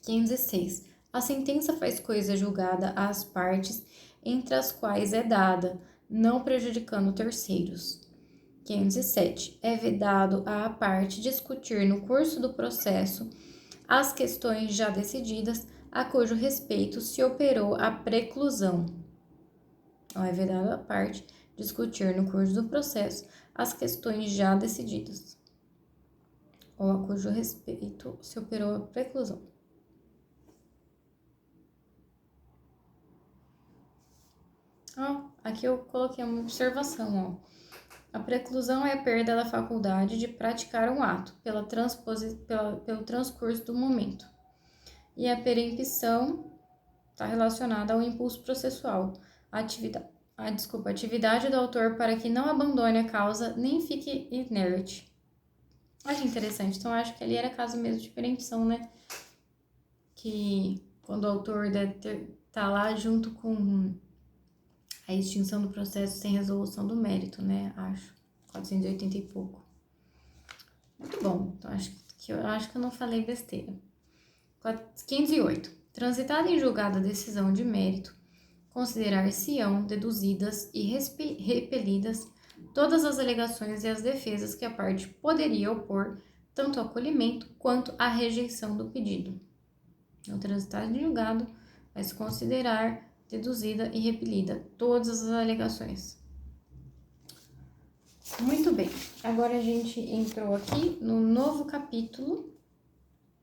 506. A sentença faz coisa julgada às partes entre as quais é dada, não prejudicando terceiros. 507. É vedado à parte discutir no curso do processo as questões já decididas a cujo respeito se operou a preclusão. Então, é vedado à parte discutir no curso do processo as questões já decididas ou a cujo respeito se operou a preclusão. Aqui eu coloquei uma observação, A preclusão é a perda da faculdade de praticar um ato pelo transcurso do momento. E a perempção está relacionada ao impulso processual, atividade do autor para que não abandone a causa nem fique inerte. Olha que interessante, então acho que ali era caso mesmo de perempção, né? Que quando o autor tá lá junto com a extinção do processo sem resolução do mérito, né? Acho. 480 e pouco. Muito bom. Então, eu acho que eu não falei besteira. 508. Transitada em julgada a decisão de mérito, considerar-se-ão deduzidas e repelidas todas as alegações e as defesas que a parte poderia opor, tanto ao acolhimento quanto à rejeição do pedido. Então, transitada em julgado, vai se considerar deduzida e repelida todas as alegações. Muito bem, agora a gente entrou aqui no novo capítulo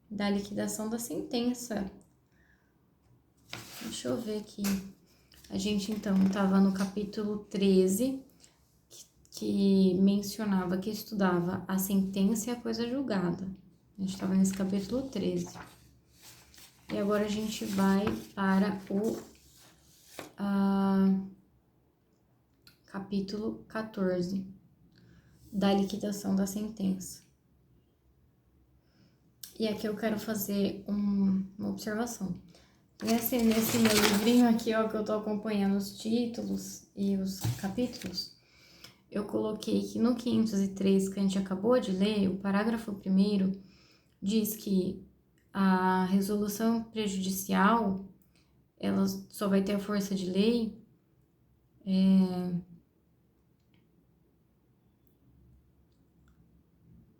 da liquidação da sentença. Deixa eu ver aqui. A gente então estava no capítulo 13, que mencionava, que estudava a sentença e a coisa julgada. A gente estava nesse capítulo 13. E agora a gente vai para o capítulo 14 da liquidação da sentença. E aqui eu quero fazer uma observação. Nesse meu livrinho aqui, que eu tô acompanhando os títulos e os capítulos, eu coloquei que no 503 que a gente acabou de ler, o parágrafo 1º diz que a resolução prejudicial, ela só vai ter a força de lei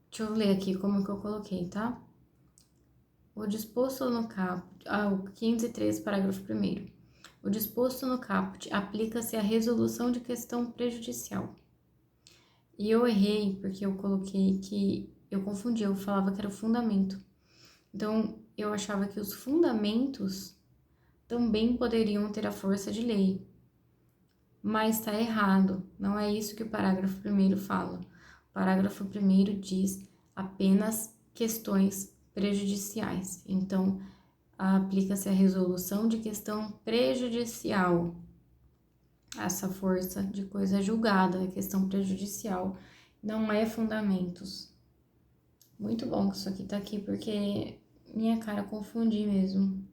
deixa eu ler aqui como que eu coloquei, tá? O disposto no caput, o 503, parágrafo 1º. O disposto no caput aplica-se à resolução de questão prejudicial. E eu errei porque eu coloquei que eu confundi, eu falava que era o fundamento. Então, eu achava que os fundamentos também poderiam ter a força de lei. Mas está errado, não é isso que o parágrafo 1º fala. O parágrafo 1º diz apenas questões prejudiciais. Então, aplica-se a resolução de questão prejudicial. Essa força de coisa julgada, a questão prejudicial, não é fundamentos. Muito bom que isso aqui tá aqui, porque minha cara confundi mesmo.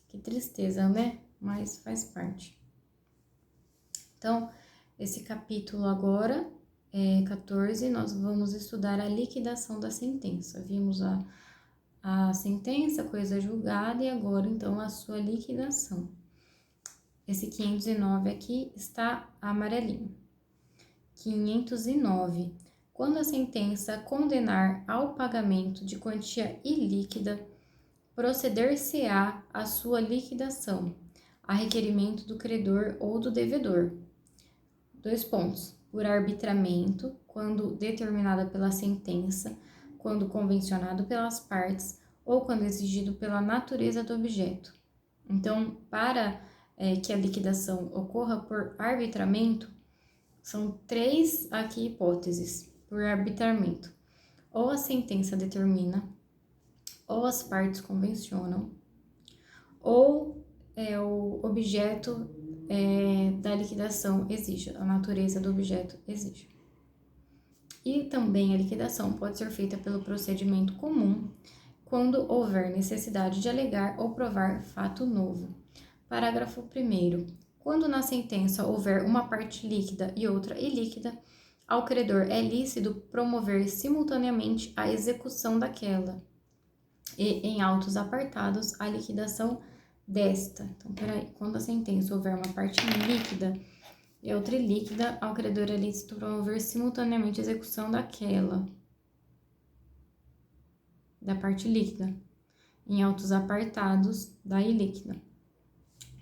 Que tristeza, né? Mas faz parte. Então, esse capítulo agora, 14, nós vamos estudar a liquidação da sentença. Vimos a sentença, coisa julgada, e agora, então, a sua liquidação. Esse 509 aqui está amarelinho. 509. Quando a sentença condenar ao pagamento de quantia ilíquida, proceder-se-á a sua liquidação, a requerimento do credor ou do devedor. 2 pontos. Por arbitramento, quando determinada pela sentença, quando convencionado pelas partes ou quando exigido pela natureza do objeto. Então, para que a liquidação ocorra por arbitramento, são 3 aqui hipóteses por arbitramento. Ou a sentença determina, ou as partes convencionam, ou o objeto da liquidação exige, a natureza do objeto exige. E também a liquidação pode ser feita pelo procedimento comum, quando houver necessidade de alegar ou provar fato novo. Parágrafo 1º. Quando na sentença houver uma parte líquida e outra ilíquida, ao credor é lícito promover simultaneamente a execução daquela e, em autos apartados, a liquidação desta. Então, peraí, quando a sentença houver uma parte líquida e outra ilíquida, ao credor é lícito promover simultaneamente a execução daquela, da parte líquida, em autos apartados da ilíquida.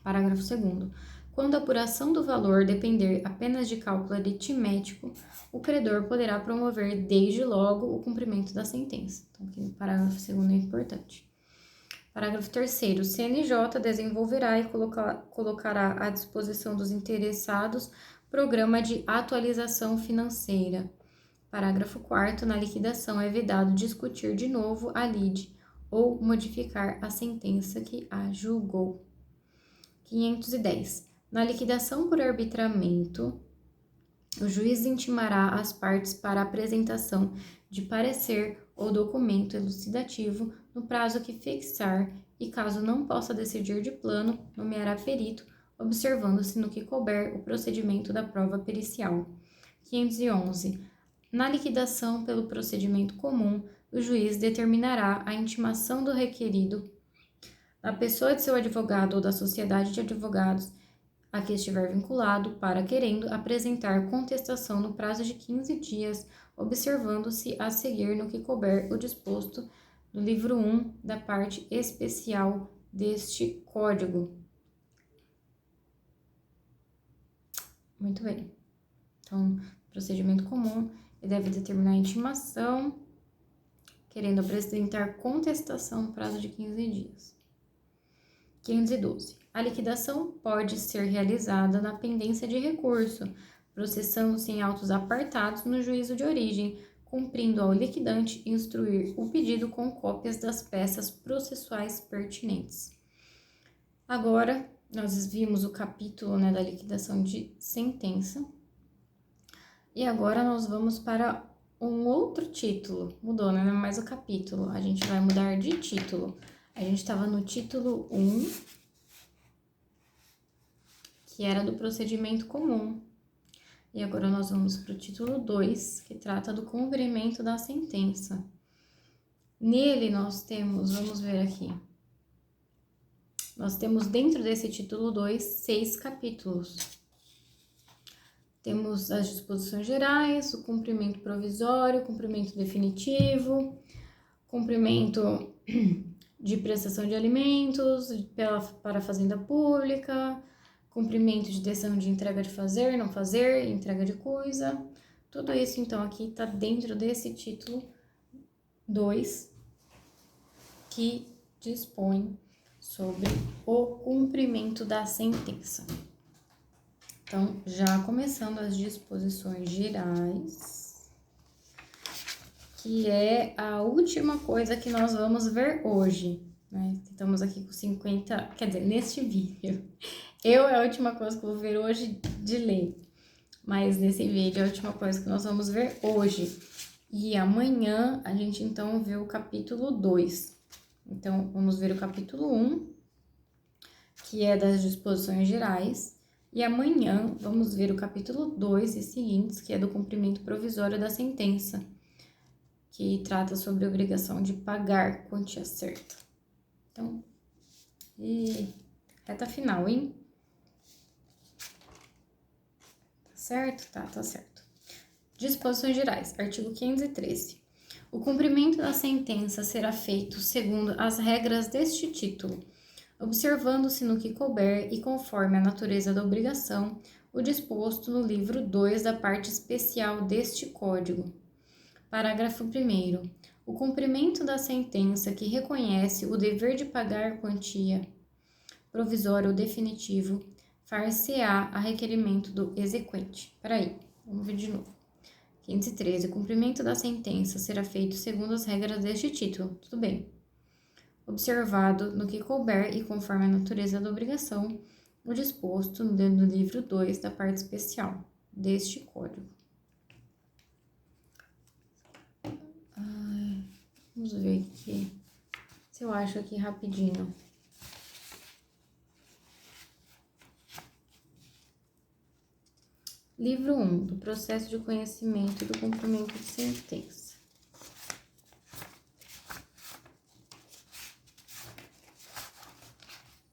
Parágrafo 2º. Quando a apuração do valor depender apenas de cálculo aritmético, o credor poderá promover desde logo o cumprimento da sentença. Então, aqui no parágrafo 2º é importante. Parágrafo 3º. O CNJ desenvolverá e colocará à disposição dos interessados programa de atualização financeira. Parágrafo 4º. Na liquidação é vedado discutir de novo a lide ou modificar a sentença que a julgou. 510. Na liquidação por arbitramento, o juiz intimará as partes para a apresentação de parecer ou documento elucidativo no prazo que fixar e, caso não possa decidir de plano, nomeará perito, observando-se no que couber o procedimento da prova pericial. 511. Na liquidação pelo procedimento comum, o juiz determinará a intimação do requerido da pessoa de seu advogado ou da sociedade de advogados a que estiver vinculado, para, querendo, apresentar contestação no prazo de 15 dias, observando-se a seguir no que couber o disposto no livro 1 da parte especial deste Código. Muito bem. Então, procedimento comum, ele deve determinar a intimação, querendo apresentar contestação no prazo de 15 dias. 512. A liquidação pode ser realizada na pendência de recurso, processando-se em autos apartados no juízo de origem, cumprindo ao liquidante instruir o pedido com cópias das peças processuais pertinentes. Agora, nós vimos o capítulo, da liquidação de sentença. E agora nós vamos para um outro título. Mudou, né? Não é mais o capítulo. A gente vai mudar de título. A gente estava no título 1, que era do procedimento comum. E agora nós vamos para o título 2, que trata do cumprimento da sentença. Nele nós temos, vamos ver aqui, nós temos dentro desse título 2, 6 capítulos. Temos as disposições gerais, o cumprimento provisório, o cumprimento definitivo, cumprimento de prestação de alimentos para a fazenda pública, cumprimento de decisão de entrega de fazer, não fazer, entrega de coisa. Tudo isso, então, aqui está dentro desse título 2, que dispõe sobre o cumprimento da sentença. Então, já começando as disposições gerais, que é a última coisa que nós vamos ver hoje, né? Estamos aqui com 50, quer dizer, neste vídeo. É a última coisa que eu vou ver hoje de ler, mas nesse vídeo é a última coisa que nós vamos ver hoje. E amanhã a gente então vê o capítulo 2. Então, vamos ver o capítulo 1, que é das disposições gerais. E amanhã vamos ver o capítulo 2 e seguintes, que é do cumprimento provisório da sentença, que trata sobre a obrigação de pagar quantia certa. Então, e reta final, hein? Tá certo? Tá certo. Disposições gerais, artigo 513. O cumprimento da sentença será feito segundo as regras deste título, observando-se no que couber e conforme a natureza da obrigação, o disposto no livro 2 da parte especial deste Código. Parágrafo 1º. O cumprimento da sentença que reconhece o dever de pagar quantia provisório ou definitivo far-se-á a requerimento do exequente. Peraí, vamos ver de novo. 513. O cumprimento da sentença será feito segundo as regras deste título. Tudo bem. Observado no que couber e conforme a natureza da obrigação, o disposto no livro 2 da parte especial deste Código. Vamos ver aqui, se eu acho aqui rapidinho. Livro 1, do processo de conhecimento e do cumprimento de sentença.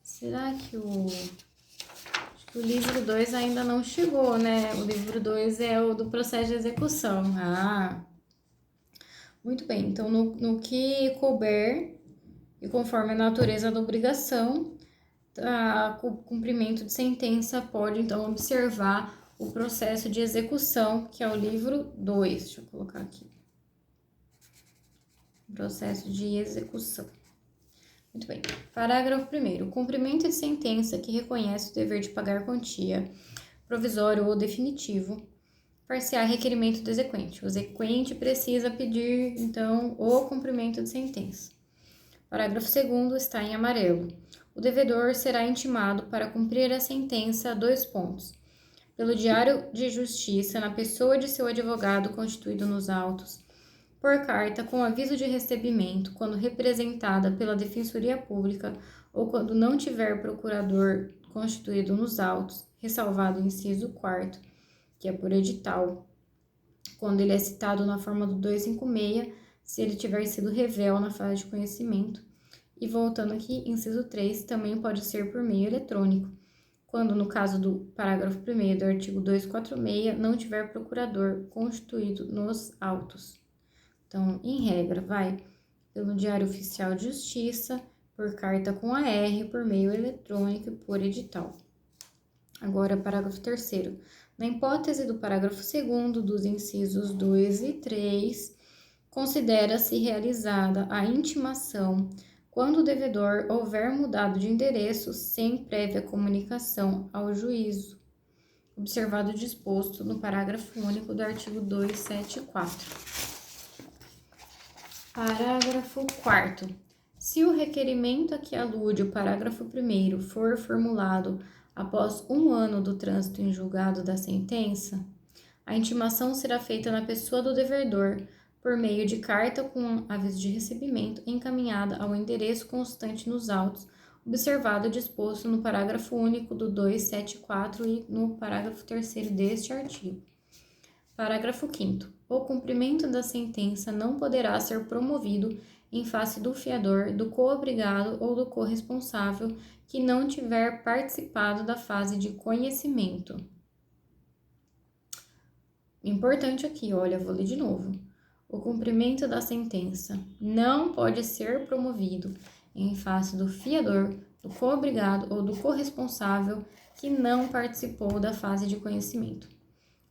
Será que acho que o livro 2 ainda não chegou, né? O livro 2 é o do processo de execução. Muito bem. Então, no que couber e conforme a natureza da obrigação, o cumprimento de sentença pode, então, observar o processo de execução, que é o livro 2. Deixa eu colocar aqui. Processo de execução. Muito bem. Parágrafo 1º. O cumprimento de sentença que reconhece o dever de pagar quantia, provisório ou definitivo, far-se-á requerimento do exequente. O exequente precisa pedir, então, o cumprimento de sentença. Parágrafo 2º está em amarelo. O devedor será intimado para cumprir a sentença a 2 pontos. Pelo diário de justiça, na pessoa de seu advogado constituído nos autos, por carta com aviso de recebimento, quando representada pela Defensoria Pública ou quando não tiver procurador constituído nos autos, ressalvado o inciso 4º, que é por edital, quando ele é citado na forma do 256, se ele tiver sido revel na fase de conhecimento. E voltando aqui, inciso 3, também pode ser por meio eletrônico, quando no caso do parágrafo 1º do artigo 246, não tiver procurador constituído nos autos. Então, em regra, vai pelo Diário Oficial de Justiça, por carta com AR, por meio eletrônico e por edital. Agora, parágrafo 3º. Na hipótese do parágrafo 2º, dos incisos 2 e 3, considera-se realizada a intimação quando o devedor houver mudado de endereço sem prévia comunicação ao juízo, observado o disposto no parágrafo único do artigo 274. Parágrafo 4º. Se o requerimento a que alude o parágrafo 1º for formulado após 1 ano do trânsito em julgado da sentença, a intimação será feita na pessoa do devedor, por meio de carta com aviso de recebimento encaminhada ao endereço constante nos autos, observado o disposto no parágrafo único do 274 e no parágrafo 3º deste artigo. Parágrafo 5º. O cumprimento da sentença não poderá ser promovido em face do fiador, do coobrigado ou do corresponsável que não tiver participado da fase de conhecimento. Importante aqui, olha, vou ler de novo. O cumprimento da sentença não pode ser promovido em face do fiador, do coobrigado ou do corresponsável que não participou da fase de conhecimento.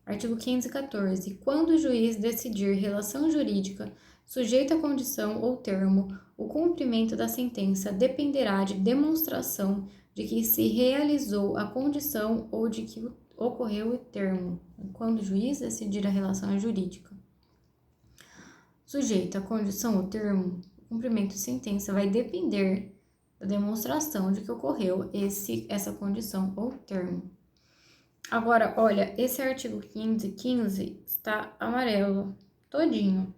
Artigo 514. Quando o juiz decidir relação jurídica sujeita a condição ou termo, o cumprimento da sentença dependerá de demonstração de que se realizou a condição ou de que ocorreu o termo. Quando o juiz decidir a relação jurídica sujeita a condição ou termo, o cumprimento de sentença vai depender da demonstração de que ocorreu essa condição ou termo. Agora, olha, esse artigo 515 está amarelo todinho.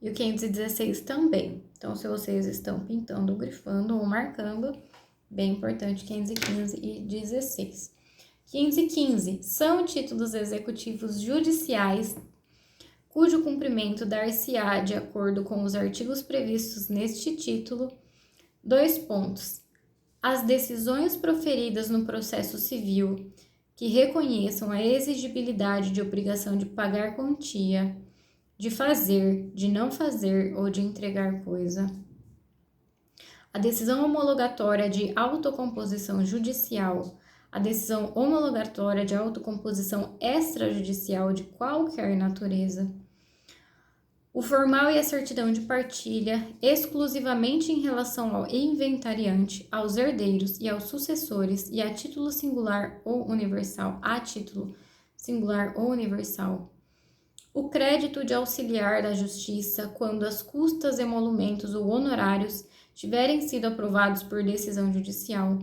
E o 516 também. Então, se vocês estão pintando, grifando ou marcando, bem importante 515 e 16. 515 são títulos executivos judiciais cujo cumprimento dar-se-á de acordo com os artigos previstos neste título. 2 pontos. As decisões proferidas no processo civil que reconheçam a exigibilidade de obrigação de pagar quantia, de fazer, de não fazer ou de entregar coisa. A decisão homologatória de autocomposição judicial, a decisão homologatória de autocomposição extrajudicial de qualquer natureza. O formal e a certidão de partilha, exclusivamente em relação ao inventariante, aos herdeiros e aos sucessores, e a título singular ou universal, O crédito de auxiliar da justiça, quando as custas, emolumentos ou honorários tiverem sido aprovados por decisão judicial.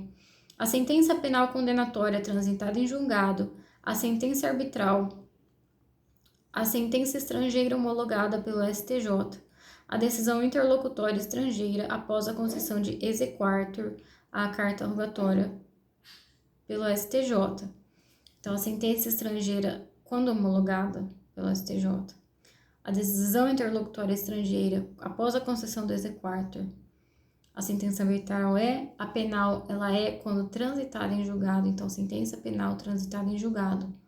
A sentença penal condenatória transitada em julgado, a sentença arbitral, a sentença estrangeira homologada pelo STJ, a decisão interlocutória estrangeira após a concessão de exequatur à carta rogatória pelo STJ. Então, a sentença estrangeira, quando homologada pelo STJ, a decisão interlocutória estrangeira após a concessão do exequatur, a sentença arbitral a penal, ela é quando transitada em julgado, então, sentença penal transitada em julgado.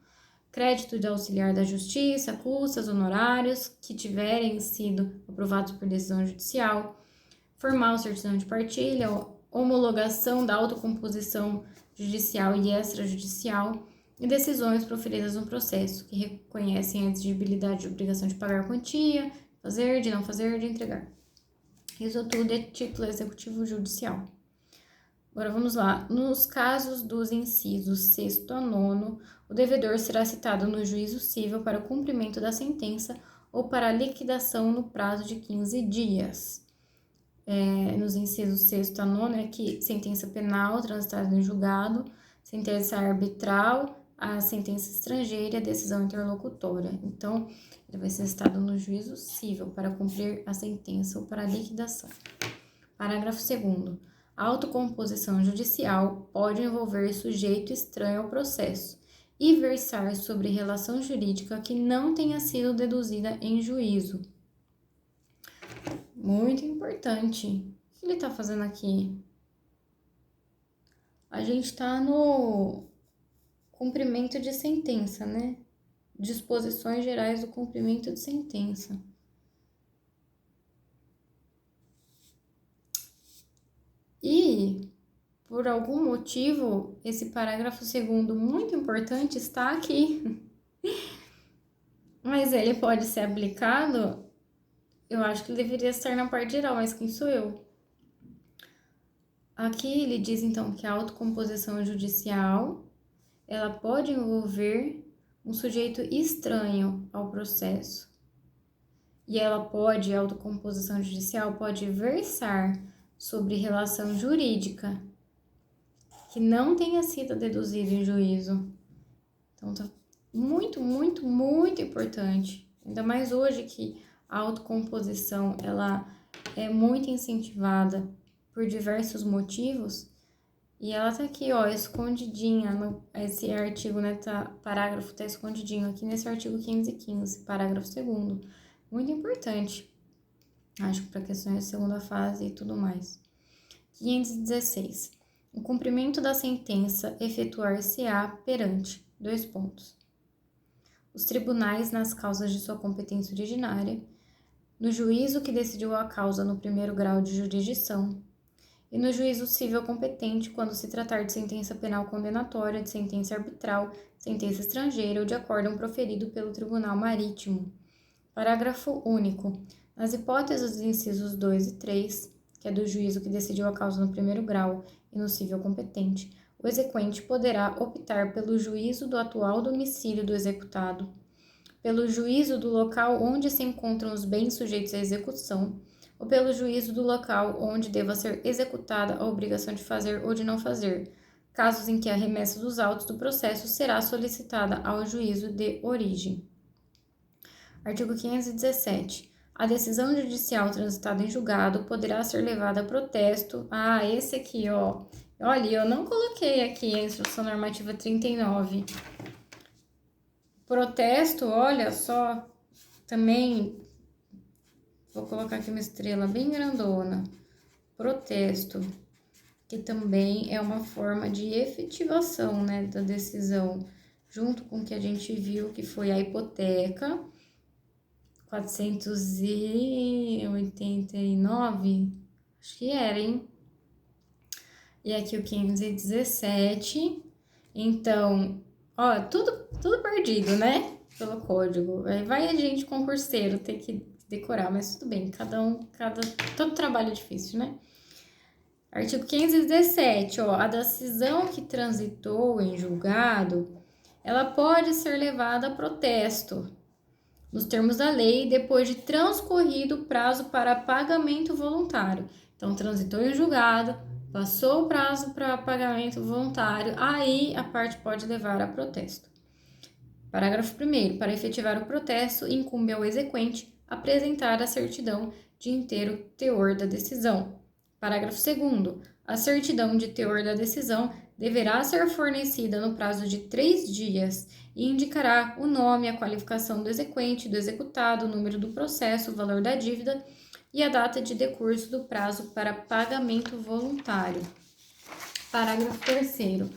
Crédito de auxiliar da justiça, custas, honorários que tiverem sido aprovados por decisão judicial, formal certidão de partilha, homologação da autocomposição judicial e extrajudicial e decisões proferidas no processo, que reconhecem a exigibilidade de obrigação de pagar quantia, fazer, de não fazer, de entregar. Isso tudo é título executivo judicial. Agora vamos lá. Nos casos dos incisos 6º a 9º, o devedor será citado no juízo civil para o cumprimento da sentença ou para a liquidação no prazo de 15 dias. Nos incisos 6º a 9º é que sentença penal transitada em julgado, sentença arbitral, a sentença estrangeira e a decisão interlocutória. Então, ele vai ser citado no juízo civil para cumprir a sentença ou para a liquidação. Parágrafo 2º. A autocomposição judicial pode envolver sujeito estranho ao processo e versar sobre relação jurídica que não tenha sido deduzida em juízo. Muito importante. O que ele está fazendo aqui? A gente está no cumprimento de sentença, né? Disposições gerais do cumprimento de sentença. E, por algum motivo, esse parágrafo 2º muito importante está aqui. Mas ele pode ser aplicado, eu acho que ele deveria estar na parte geral, mas quem sou eu? Aqui ele diz, então, que a autocomposição judicial, ela pode envolver um sujeito estranho ao processo. E a autocomposição judicial pode versar sobre relação jurídica que não tenha sido deduzida em juízo. Então, tá muito, muito, muito importante. Ainda mais hoje que a autocomposição, ela é muito incentivada por diversos motivos. E ela tá aqui, ó, escondidinha, esse artigo, né, parágrafo tá escondidinho aqui nesse artigo 515, parágrafo 2º. Muito importante, acho, para questões de segunda fase e tudo mais. 516. O cumprimento da sentença efetuar-se-á perante, os tribunais nas causas de sua competência originária, no juízo que decidiu a causa no primeiro grau de jurisdição, e no juízo civil competente quando se tratar de sentença penal condenatória, de sentença arbitral, sentença estrangeira ou de acórdão proferido pelo Tribunal Marítimo. Parágrafo único. Nas hipóteses dos incisos 2 e 3, que é do juízo que decidiu a causa no primeiro grau e no civil competente, o exequente poderá optar pelo juízo do atual domicílio do executado, pelo juízo do local onde se encontram os bens sujeitos à execução, ou pelo juízo do local onde deva ser executada a obrigação de fazer ou de não fazer, casos em que a remessa dos autos do processo será solicitada ao juízo de origem. Artigo 517. A decisão judicial transitada em julgado poderá ser levada a protesto. Ah, esse aqui, ó. Olha, eu não coloquei aqui a Instrução Normativa 39. Protesto, olha só, também vou colocar aqui uma estrela bem grandona. Protesto, que também é uma forma de efetivação, né, da decisão, junto com o que a gente viu que foi a hipoteca, 489, acho que era, hein? E aqui o 517, então, ó, tudo perdido, né? Pelo código. Aí vai a gente, concurseiro, ter que decorar, mas tudo bem, todo trabalho é difícil, né? Artigo 517, ó, a decisão que transitou em julgado, ela pode ser levada a protesto, nos termos da lei, depois de transcorrido o prazo para pagamento voluntário. Então, transitou em julgado, passou o prazo para pagamento voluntário, aí a parte pode levar a protesto. Parágrafo 1º. Para efetivar o protesto, incumbe ao exequente apresentar a certidão de inteiro teor da decisão. Parágrafo 2º. A certidão de teor da decisão deverá ser fornecida no prazo de 3 dias e indicará o nome, a qualificação do exequente, do executado, o número do processo, o valor da dívida e a data de decurso do prazo para pagamento voluntário. Parágrafo 3º.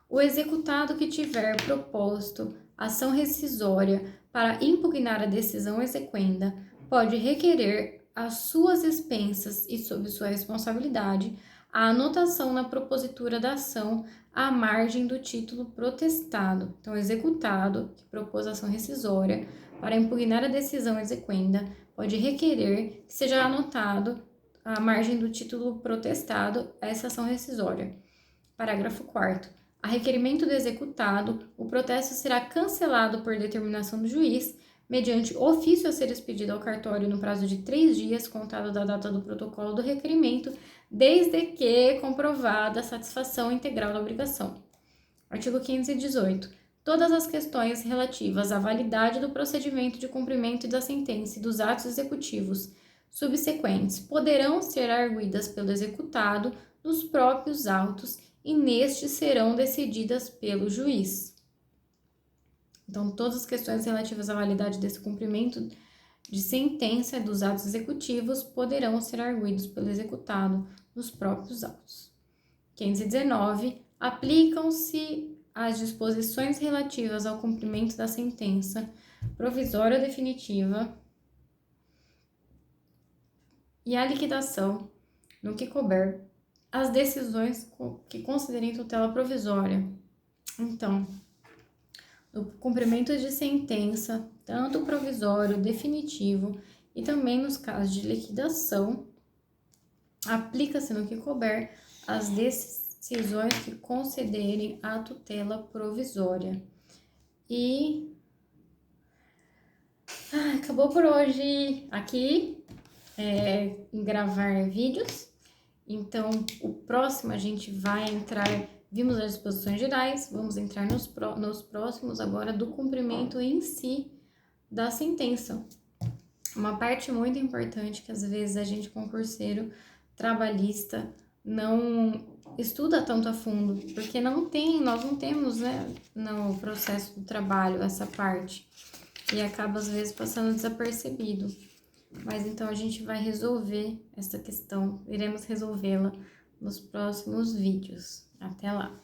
O executado que tiver proposto ação rescisória para impugnar a decisão exequenda pode requerer às suas expensas e sob sua responsabilidade a anotação na propositura da ação à margem do título protestado. Então, o executado que propôs ação rescisória para impugnar a decisão exequenda pode requerer que seja anotado à margem do título protestado essa ação rescisória. Parágrafo 4º. A requerimento do executado, o protesto será cancelado por determinação do juiz, mediante ofício a ser expedido ao cartório no prazo de 3 dias, contado da data do protocolo do requerimento, desde que comprovada a satisfação integral da obrigação. Artigo 518. Todas as questões relativas à validade do procedimento de cumprimento da sentença e dos atos executivos subsequentes poderão ser arguidas pelo executado nos próprios autos e nestes serão decididas pelo juiz. Então, todas as questões relativas à validade desse cumprimento de sentença e dos atos executivos poderão ser arguidos pelo executado nos próprios autos. 519. Aplicam-se as disposições relativas ao cumprimento da sentença provisória ou definitiva e à liquidação, no que couber, as decisões que considerem tutela provisória. Então, no cumprimento de sentença, tanto provisório, definitivo e também nos casos de liquidação, aplica-se no que couber as decisões que concederem a tutela provisória. E acabou por hoje aqui em gravar vídeos. Então, o próximo a gente vai entrar, vimos as disposições gerais, vamos entrar nos próximos agora do cumprimento em si da sentença. Uma parte muito importante que às vezes a gente, concurseiro trabalhista, não estuda tanto a fundo, porque nós não temos, né, no processo do trabalho essa parte, e acaba às vezes passando desapercebido. Mas então a gente vai resolver essa questão, iremos resolvê-la nos próximos vídeos. Até lá!